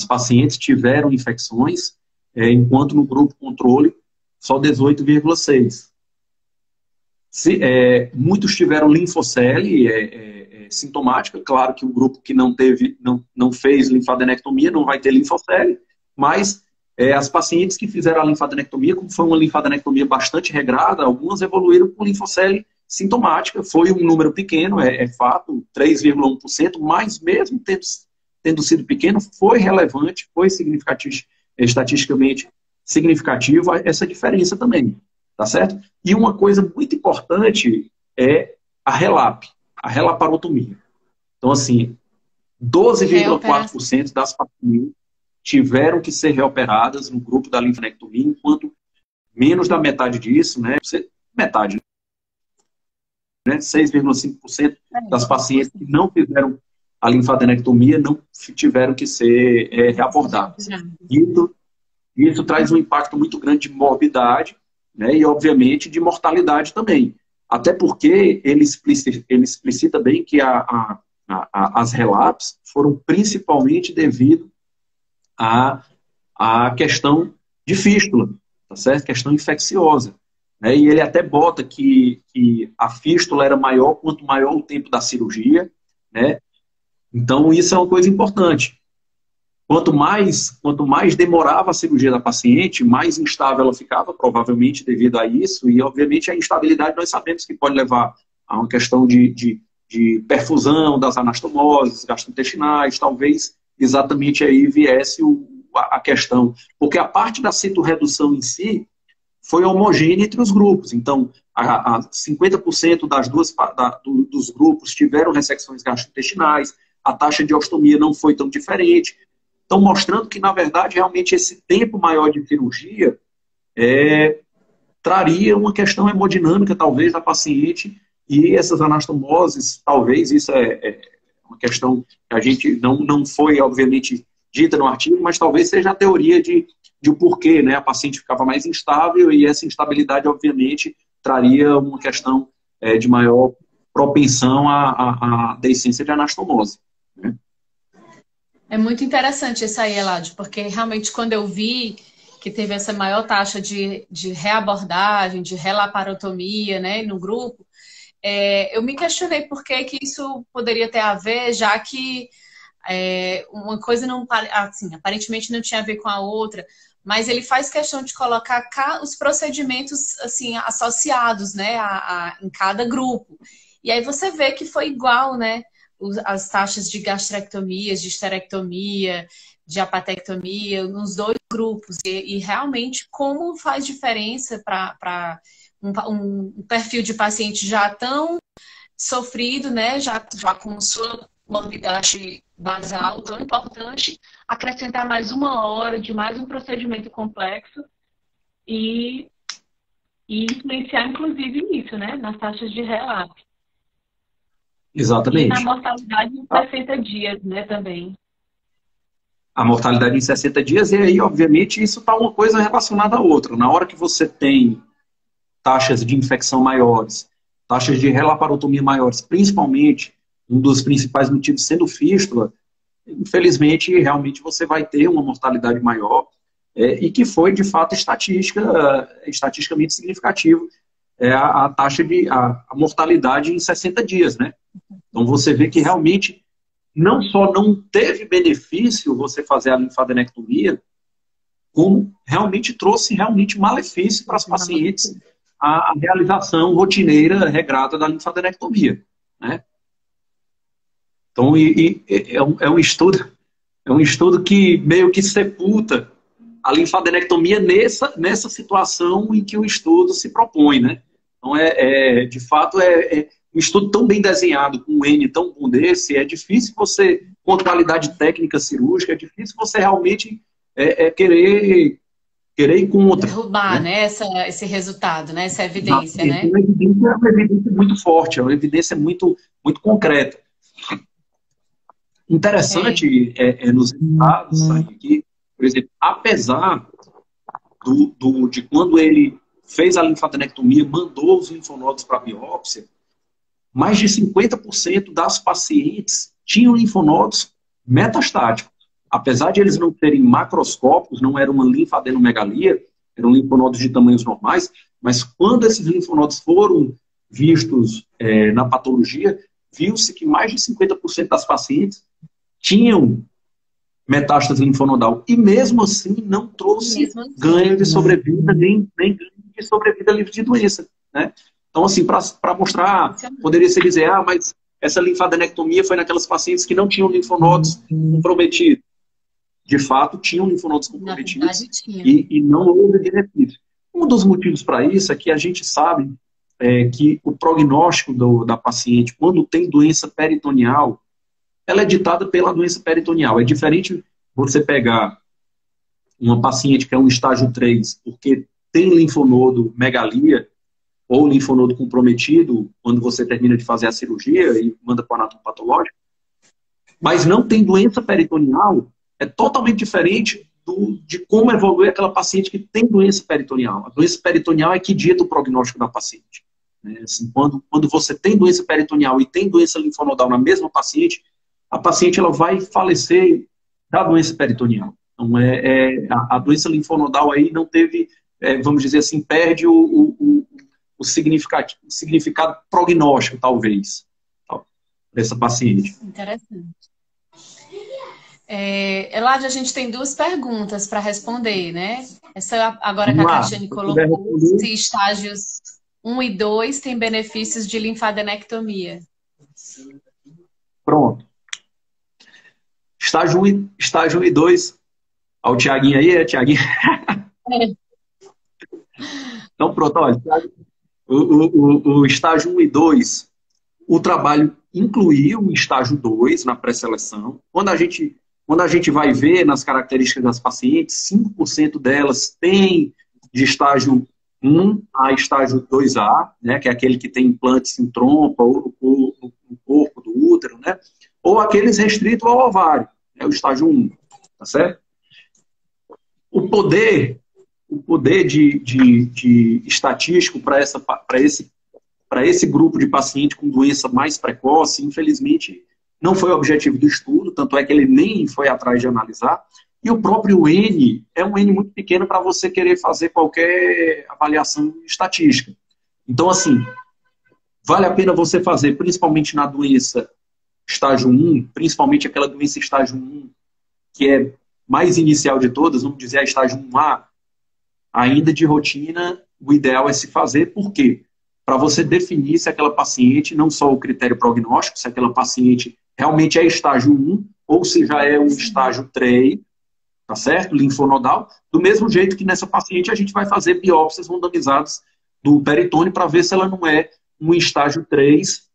pacientes tiveram infecções, enquanto no grupo controle só 18,6%. Muitos tiveram linfocele sintomática. Claro que o grupo que não fez linfadenectomia não vai ter linfocele, mas as pacientes que fizeram a linfadenectomia, como foi uma linfadenectomia bastante regrada, algumas evoluíram com linfocele sintomática. Foi um número pequeno, é fato, 3,1%, mas mesmo tendo sido pequeno, foi relevante, foi estatisticamente significativo essa diferença também, tá certo? E uma coisa muito importante é a relaparotomia. Então, assim, 12,4% das pacientes tiveram que ser reoperadas no grupo da linfadenectomia, enquanto menos da metade disso, né, 6,5% das pacientes que não fizeram a linfadenectomia não tiveram que ser reabordadas. Isso traz um impacto muito grande de morbidade, né, e, obviamente, de mortalidade também. Até porque ele explicita bem que as relapses foram principalmente devido a, a questão de fístula, tá certo? Questão infecciosa. Né? E ele até bota que a fístula era maior quanto maior o tempo da cirurgia, né? Então, isso é uma coisa importante. Quanto mais demorava a cirurgia da paciente, mais instável ela ficava, provavelmente devido a isso, e obviamente a instabilidade nós sabemos que pode levar a uma questão de perfusão das anastomoses gastrointestinais, talvez exatamente aí viesse a questão. Porque a parte da citorredução em si foi homogênea entre os grupos. Então, 50% dos grupos tiveram ressecções gastrointestinais, a taxa de ostomia não foi tão diferente. Então, mostrando que, na verdade, realmente esse tempo maior de cirurgia traria uma questão hemodinâmica, talvez, da paciente, e essas anastomoses, talvez, isso é uma questão que a gente não foi, obviamente, dita no artigo, mas talvez seja a teoria de o porquê, né? A paciente ficava mais instável e essa instabilidade, obviamente, traria uma questão de maior propensão à deiscência de anastomose. Né? É muito interessante isso aí, Eladio, porque realmente quando eu vi que teve essa maior taxa de reabordagem, de relaparotomia, né, no grupo, eu me questionei por que isso poderia ter a ver, já que uma coisa não, assim, aparentemente não tinha a ver com a outra, mas ele faz questão de colocar os procedimentos assim associados, né, em cada grupo. E aí você vê que foi igual, né? As taxas de gastrectomias, de esterectomia, de apatectomia, nos dois grupos. E realmente, como faz diferença para um perfil de paciente já tão sofrido, né? Já com sua morbidade basal tão importante, acrescentar mais 1 hora de mais um procedimento complexo e influenciar, inclusive, nisso, né? Nas taxas de relapse. Exatamente. E na mortalidade em 60 dias, né, também. A mortalidade em 60 dias, e aí, obviamente, isso está uma coisa relacionada à outra. Na hora que você tem taxas de infecção maiores, taxas de relaparotomia maiores, principalmente, um dos principais motivos sendo fístula, infelizmente, realmente você vai ter uma mortalidade maior, e que foi, de fato, estatisticamente significativo, a taxa a mortalidade em 60 dias, né? Então você vê que realmente não só não teve benefício você fazer a linfadenectomia, como realmente trouxe malefício para as pacientes a realização rotineira, regrada da linfadenectomia, né? Então, é um estudo que meio que sepulta a linfadenectomia nessa situação em que o estudo se propõe, né? Então, de fato, um estudo tão bem desenhado, com um N tão bom desse, é difícil você, com a qualidade técnica cirúrgica, é difícil você realmente querer ir contra. Derrubar, né? Esse resultado, né? Essa evidência, né? É uma evidência muito forte, é uma evidência muito, muito concreta. Interessante nos resultados aqui, por exemplo, apesar de quando ele fez a linfadenectomia, mandou os linfonodos para a biópsia, mais de 50% das pacientes tinham linfonodos metastáticos. Apesar de eles não terem macroscópicos, não era uma linfadenomegalia, eram linfonodos de tamanhos normais, mas quando esses linfonodos foram vistos na patologia, viu-se que mais de 50% das pacientes tinham metástase linfonodal. E mesmo assim não trouxe ganho de sobrevida, nem ganho de sobrevida livre de doença, né? Então, assim, para mostrar, poderia se dizer, mas essa linfadenectomia foi naquelas pacientes que não tinham linfonodos comprometidos. De fato, tinham linfonodos comprometidos e não houve benefício. Um dos motivos para isso é que a gente sabe que o prognóstico da paciente, quando tem doença peritoneal, ela é ditada pela doença peritoneal. É diferente você pegar uma paciente que é um estágio 3, porque tem linfonodo megalia, ou linfonodo comprometido, quando você termina de fazer a cirurgia e manda para o anatomopatológico, mas não tem doença peritoneal, é totalmente diferente de como evolui aquela paciente que tem doença peritoneal. A doença peritoneal é que dita o prognóstico da paciente. Né? Assim, quando você tem doença peritoneal e tem doença linfonodal na mesma paciente, a paciente ela vai falecer da doença peritoneal. Então, a doença linfonodal aí não teve, vamos dizer assim, perde o significado prognóstico, talvez, dessa paciente. Interessante. Eladio, a gente tem duas perguntas para responder, né? Essa agora que a Catiane colocou, se estágios 1 e 2 têm benefícios de linfadenectomia. Pronto. Estágio 1 e 2. Olha o Tiaguinho aí, Tiaguinho? Então, pronto, olha. O estágio 1 e 2, o trabalho incluiu o estágio 2 na pré-seleção. Quando a gente vai ver nas características das pacientes, 5% delas têm de estágio 1 a estágio 2A, né, que é aquele que tem implantes em trompa ou no corpo do útero, né, ou aqueles restritos ao ovário, é o estágio 1, tá certo? O poder de estatístico para esse grupo de paciente com doença mais precoce, infelizmente, não foi o objetivo do estudo, tanto é que ele nem foi atrás de analisar. E o próprio N é um N muito pequeno para você querer fazer qualquer avaliação estatística. Então, assim, vale a pena você fazer, principalmente na doença estágio 1, principalmente aquela doença estágio 1, que é mais inicial de todas, vamos dizer a estágio 1A, ainda de rotina, o ideal é se fazer, por quê? Para você definir se aquela paciente, não só o critério prognóstico, se aquela paciente realmente é estágio 1, ou se já é um estágio 3, tá certo? Linfonodal. Do mesmo jeito que nessa paciente a gente vai fazer biópsias randomizadas do peritônio para ver se ela não é um estágio 3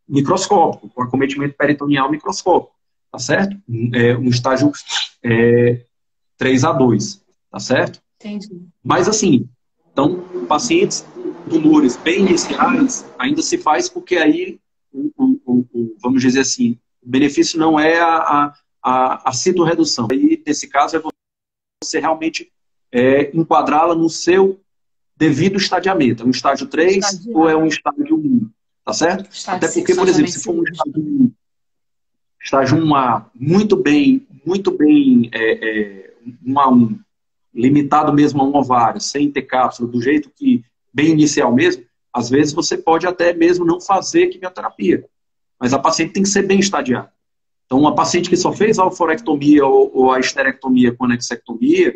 microscópico, com acometimento peritoneal microscópico, tá certo? Um estágio 3A2, tá certo? Entendi. Mas assim, então, pacientes tumores bem iniciais ainda se faz porque aí, vamos dizer assim, o benefício não é a citorredução. Aí, nesse caso, é você realmente enquadrá-la no seu devido estadiamento. É um estágio 3 ou é um estágio 1? Tá certo? Até porque, por exemplo, se for um estágio 1A muito bem 1 a 1, limitado mesmo a um ovário, sem ter cápsula, do jeito que bem inicial mesmo, às vezes você pode até mesmo não fazer quimioterapia. Mas a paciente tem que ser bem estadiada. Então, uma paciente que só fez a alforectomia ou a esterectomia com anexectomia,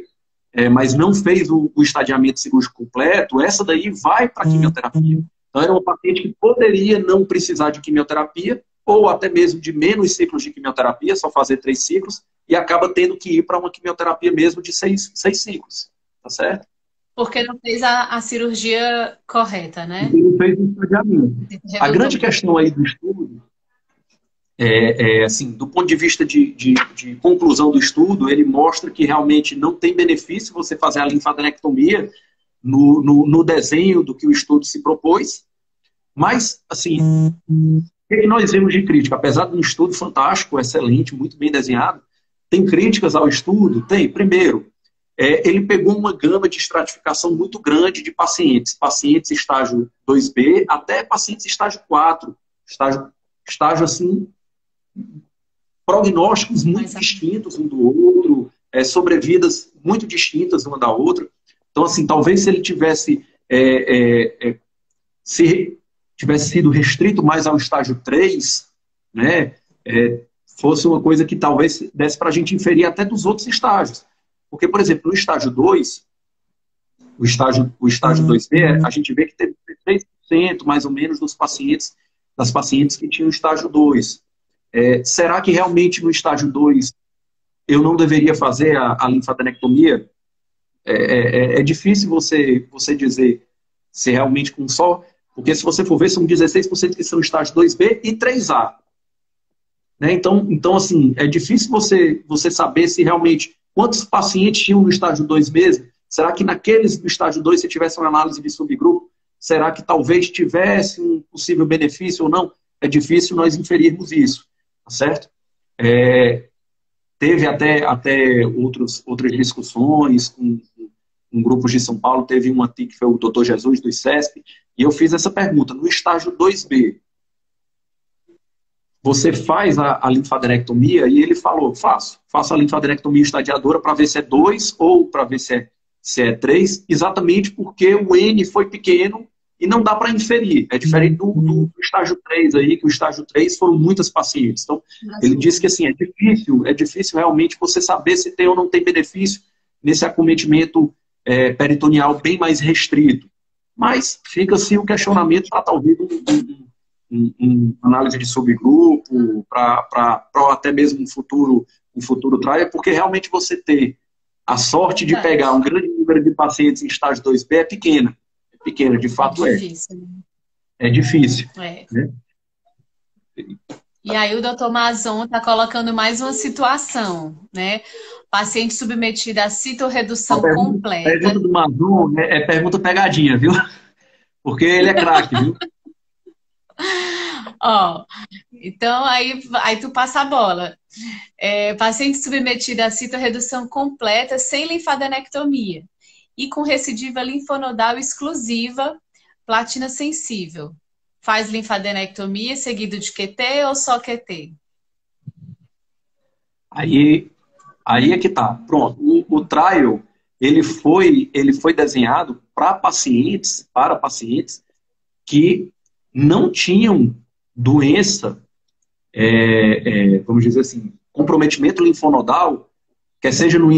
mas não fez o estadiamento cirúrgico completo, essa daí vai para a quimioterapia. Então, era uma paciente que poderia não precisar de quimioterapia, ou até mesmo de menos ciclos de quimioterapia, só fazer 3 ciclos, e acaba tendo que ir para uma quimioterapia mesmo de 6 ciclos. Tá certo? Porque não fez a cirurgia correta, né? Não fez o estadiamento. A grande questão aí do estudo assim, do ponto de vista de conclusão do estudo, ele mostra que realmente não tem benefício você fazer a linfadenectomia no desenho do que o estudo se propôs. Mas, assim, o que nós vemos de crítica? Apesar de um estudo fantástico, excelente, muito bem desenhado, tem críticas ao estudo? Tem. Primeiro, ele pegou uma gama de estratificação muito grande de pacientes. Pacientes estágio 2B até pacientes estágio 4. Estágio assim, prognósticos muito distintos um do outro, sobrevidas muito distintas uma da outra. Então, assim, talvez se ele tivesse sido restrito mais ao estágio 3, né, fosse uma coisa que talvez desse para a gente inferir até dos outros estágios. Porque, por exemplo, no estágio 2, o estágio 2B, a gente vê que teve 3% mais ou menos das pacientes que tinham estágio 2. Será que realmente no estágio 2 eu não deveria fazer a linfadenectomia? É difícil você dizer se realmente com só... Porque se você for ver, são 16% que são estágio 2B e 3A. Né? Então, assim, é difícil você saber se realmente... Quantos pacientes tinham no estágio 2 mesmo? Será que naqueles do estágio 2, se tivesse uma análise de subgrupo, será que talvez tivesse um possível benefício ou não? É difícil nós inferirmos isso. Tá certo? Teve até outras discussões com grupos de São Paulo, teve uma aqui que foi o Dr. Jesus do ICESP, e eu fiz essa pergunta, no estágio 2B, você faz a linfadenectomia, e ele falou, faço a linfadenectomia estadiadora para ver se é 2 ou para ver se é 3, exatamente porque o N foi pequeno e não dá para inferir. É diferente do estágio 3 aí, que o estágio 3 foram muitas pacientes. Então, ele disse que assim, é difícil realmente você saber se tem ou não tem benefício nesse acometimento peritoneal bem mais restrito. Mas fica assim o questionamento para talvez análise de subgrupo, para até mesmo um futuro trial, porque realmente você ter a sorte de pegar um grande número de pacientes em estágio 2B é pequena. É pequena, de fato difícil, né? É difícil. Né? E aí o doutor Mazon está colocando mais uma situação, né? Paciente submetido a citorredução completa. A pergunta do Mazon é pergunta pegadinha, viu? Porque ele é craque, viu? Ó, então aí tu passa a bola. Paciente submetido a citorredução completa sem linfadenectomia e com recidiva linfonodal exclusiva, platina sensível. Faz linfadenectomia seguido de QT ou só QT? Aí é que tá. Pronto. O trial, ele foi desenhado para pacientes que não tinham doença, vamos dizer assim, comprometimento linfonodal, quer seja no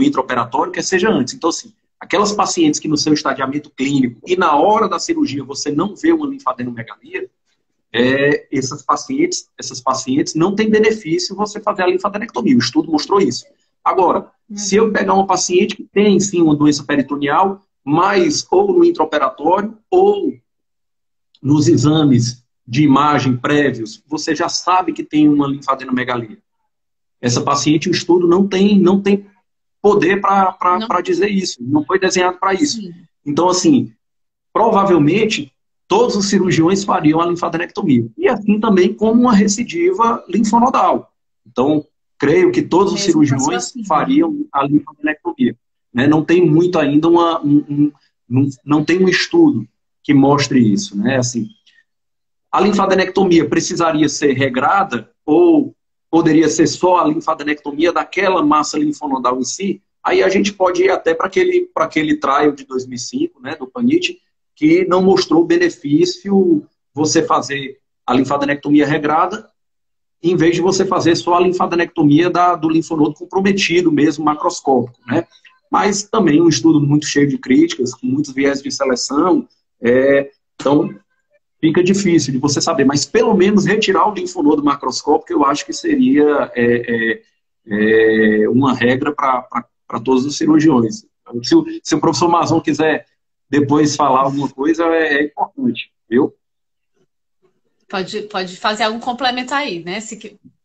intraoperatório, quer seja antes. Então, assim, aquelas pacientes que no seu estadiamento clínico e na hora da cirurgia você não vê uma linfadenomegalia, essas pacientes não tem benefício você fazer a linfadenectomia. O estudo mostrou isso. Agora, se eu pegar uma paciente que tem, sim, uma doença peritoneal, mas ou no intraoperatório ou nos exames de imagem prévios, você já sabe que tem uma linfadenomegalia. Essa paciente, o estudo não tem poder para dizer isso. Não foi desenhado para isso. Sim. Então, assim, provavelmente, todos os cirurgiões fariam a linfadenectomia. E assim também como uma recidiva linfonodal. Então, creio que todos os cirurgiões fariam a linfadenectomia. Né? Não tem muito ainda não tem um estudo que mostre isso. Né? Assim, a linfadenectomia precisaria ser regrada ou poderia ser só a linfadenectomia daquela massa linfonodal em si? Aí a gente pode ir até para aquele trial de 2005, né, do PANIT, que não mostrou benefício você fazer a linfadenectomia regrada, em vez de você fazer só a linfadenectomia do linfonodo comprometido mesmo, macroscópico, né? Mas também um estudo muito cheio de críticas, com muitos viés de seleção, então fica difícil de você saber, mas pelo menos retirar o linfonodo macroscópico eu acho que seria uma regra para todos os cirurgiões. Se o professor Mazon quiser depois falar alguma coisa, é importante, viu? Pode fazer algum complemento aí, né?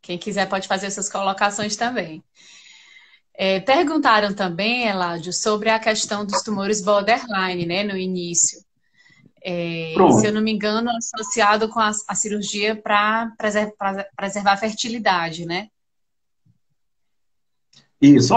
Quem quiser pode fazer essas colocações também. Perguntaram também, Eládio, sobre a questão dos tumores borderline, né, no início. Se eu não me engano, associado com a cirurgia para preservar a fertilidade, né? Isso,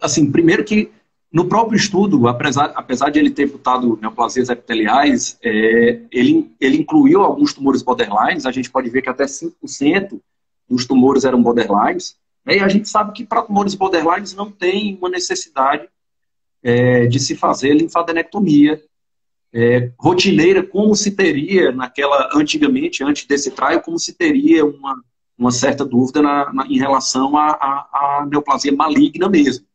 assim, primeiro que no próprio estudo, apesar de ele ter botado neoplasias epiteliais, ele incluiu alguns tumores borderlines, a gente pode ver que até 5% dos tumores eram borderlines, né, e a gente sabe que para tumores borderlines não tem uma necessidade de se fazer linfadenectomia rotineira, como se teria antigamente, antes desse trial, como se teria uma certa dúvida em relação à neoplasia maligna mesmo,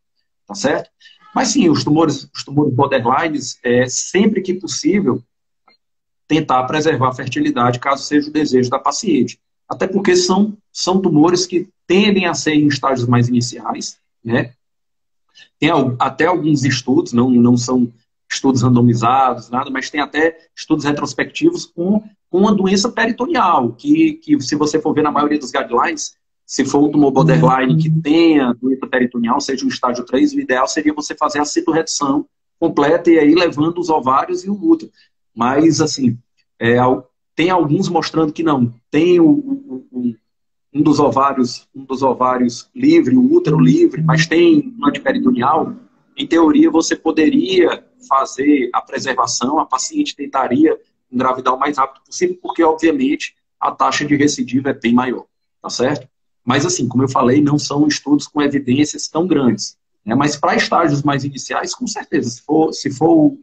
tá certo? Mas sim, os tumores borderlines, sempre que possível, tentar preservar a fertilidade, caso seja o desejo da paciente. Até porque são tumores que tendem a ser em estágios mais iniciais, né? Tem até alguns estudos, não são estudos randomizados, nada, mas tem até estudos retrospectivos com uma doença peritoneal, que se você for ver na maioria dos guidelines, se for um tumor borderline que tenha doença peritoneal, seja um estágio 3, o ideal seria você fazer a citorredução completa e aí levando os ovários e o útero. Mas, assim, tem alguns mostrando que não. Tem um dos ovários livre, o útero livre, mas tem um antiperitoneal. Em teoria, você poderia fazer a preservação, a paciente tentaria engravidar o mais rápido possível, porque, obviamente, a taxa de recidiva é bem maior, tá certo? Mas, assim, como eu falei, não são estudos com evidências tão grandes, né? Mas para estágios mais iniciais, com certeza, se for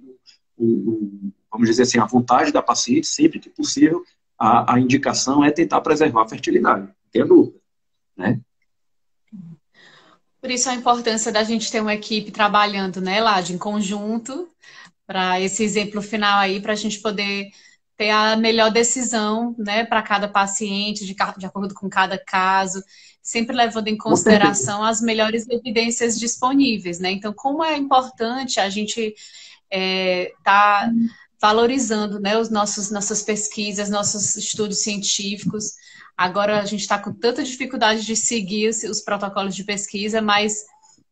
vamos dizer assim, a vontade da paciente, sempre que possível, a indicação é tentar preservar a fertilidade, não tem dúvida, né? Por isso a importância da gente ter uma equipe trabalhando, né, Lade, em conjunto, para esse exemplo final aí, para a gente poder ter a melhor decisão, né, para cada paciente, de acordo com cada caso, sempre levando em Com certeza. consideração as melhores evidências disponíveis, né? Então, como é importante a gente tá valorizando, né, nossas pesquisas, nossos estudos científicos. Agora a gente está com tanta dificuldade de seguir os protocolos de pesquisa, mas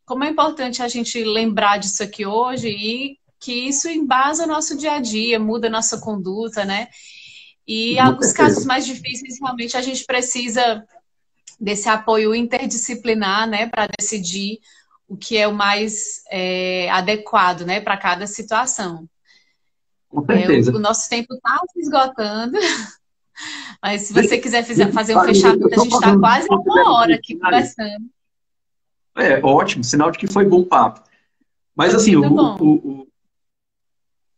como é importante a gente lembrar disso aqui hoje e que isso embasa o nosso dia a dia, muda a nossa conduta, né? E Com alguns casos certeza. mais difíceis, realmente, a gente precisa desse apoio interdisciplinar, né, para decidir o que é o mais adequado, né, para cada situação. Com O certeza. nosso tempo está se esgotando, mas se você Deixa, quiser deixa, fazer um fechamento, a só gente fazer está uma quase uma hora consideração aqui final. conversando. É ótimo, sinal de que foi bom papo. Mas, Foi assim, muito bom.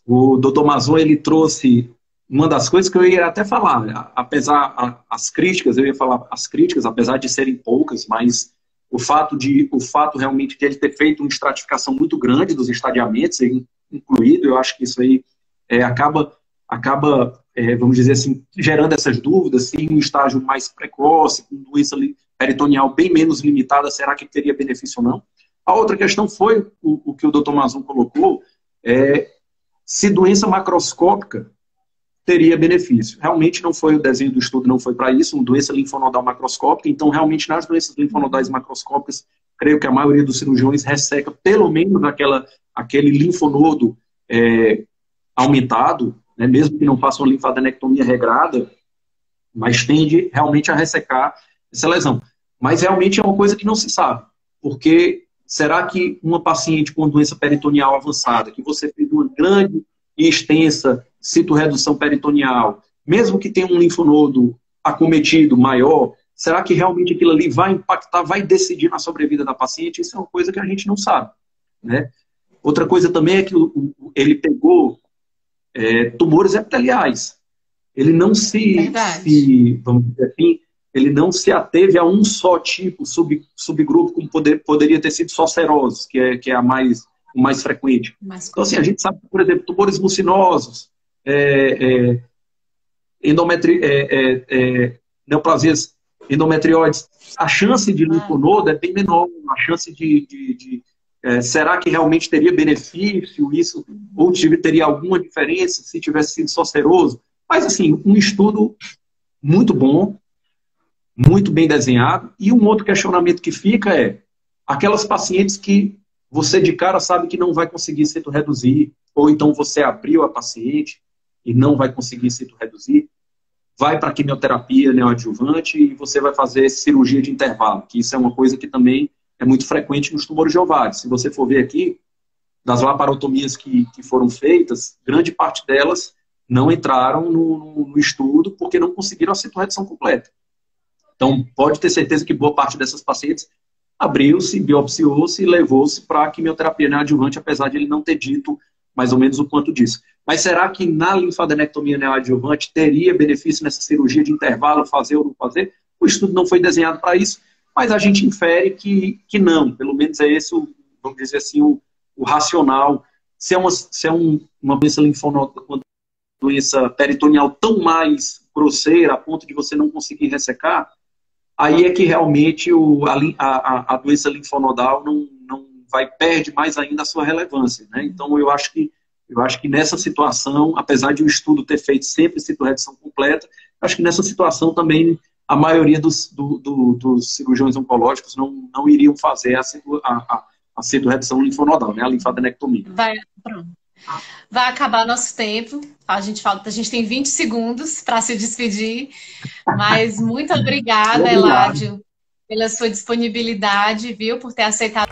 o Dr. Mazon, ele trouxe uma das coisas que eu ia até falar, apesar as críticas, eu ia falar as críticas, apesar de serem poucas, mas o fato realmente de ele ter feito uma estratificação muito grande dos estadiamentos, incluído, eu acho que isso aí acaba, vamos dizer assim, gerando essas dúvidas, se em um estágio mais precoce, com doença peritoneal bem menos limitada, será que teria benefício ou não? A outra questão foi o que o Dr. Mazon colocou, se doença macroscópica teria benefício. Realmente não foi, o desenho do estudo não foi para isso, uma doença linfonodal macroscópica, então realmente nas doenças linfonodais macroscópicas, creio que a maioria dos cirurgiões resseca pelo menos aquele linfonodo aumentado, né, mesmo que não faça uma linfadenectomia regrada, mas tende realmente a ressecar essa lesão. Mas realmente é uma coisa que não se sabe, porque será que uma paciente com doença peritoneal avançada, que você fez uma grande e extensa citorredução peritoneal, mesmo que tenha um linfonodo acometido maior, será que realmente aquilo ali vai impactar, vai decidir na sobrevida da paciente? Isso é uma coisa que a gente não sabe, né? Outra coisa também é que ele pegou tumores epiteliais. Ele não Verdade. vamos dizer assim, ele não se ateve a um só tipo, subgrupo, como poderia ter sido só serose, que é o mais frequente. Mais Então, assim, a comum. gente sabe, por exemplo, tumores mucinosos, neoplasias endometrióides, a chance de Ah, linfonodo é bem menor, a chance será que realmente teria benefício isso, ou teria alguma diferença se tivesse sido só seroso? Mas, assim, um estudo muito bom, muito bem desenhado. E um outro questionamento que fica é aquelas pacientes que você de cara sabe que não vai conseguir reduzir, ou então você abriu a paciente e não vai conseguir reduzir, vai para quimioterapia neoadjuvante e você vai fazer cirurgia de intervalo, que isso é uma coisa que também é muito frequente nos tumores de ovário. Se você for ver aqui, das laparotomias que foram feitas, grande parte delas não entraram no estudo porque não conseguiram a citorredução completa. Então, pode ter certeza que boa parte dessas pacientes abriu-se, biopsiou-se e levou-se para a quimioterapia neoadjuvante, apesar de ele não ter dito mais ou menos o quanto disso. Mas será que na linfadenectomia neoadjuvante teria benefício nessa cirurgia de intervalo, fazer ou não fazer? O estudo não foi desenhado para isso, mas a gente infere que não. Pelo menos é esse, vamos dizer assim, o racional. Se é uma doença linfonódica, uma doença peritoneal tão mais grosseira, a ponto de você não conseguir ressecar, aí é que realmente a doença linfonodal não perde mais ainda a sua relevância, né? Então eu acho que nessa situação, apesar de o estudo ter feito sempre citorredução completa, acho que nessa situação também a maioria dos cirurgiões oncológicos não iriam fazer a citorredução linfonodal, né? A linfadenectomia. pronto. Vai acabar nosso tempo. A gente tem 20 segundos para se despedir. Mas muito obrigada, Obrigado. Eládio, pela sua disponibilidade, viu, por ter aceitado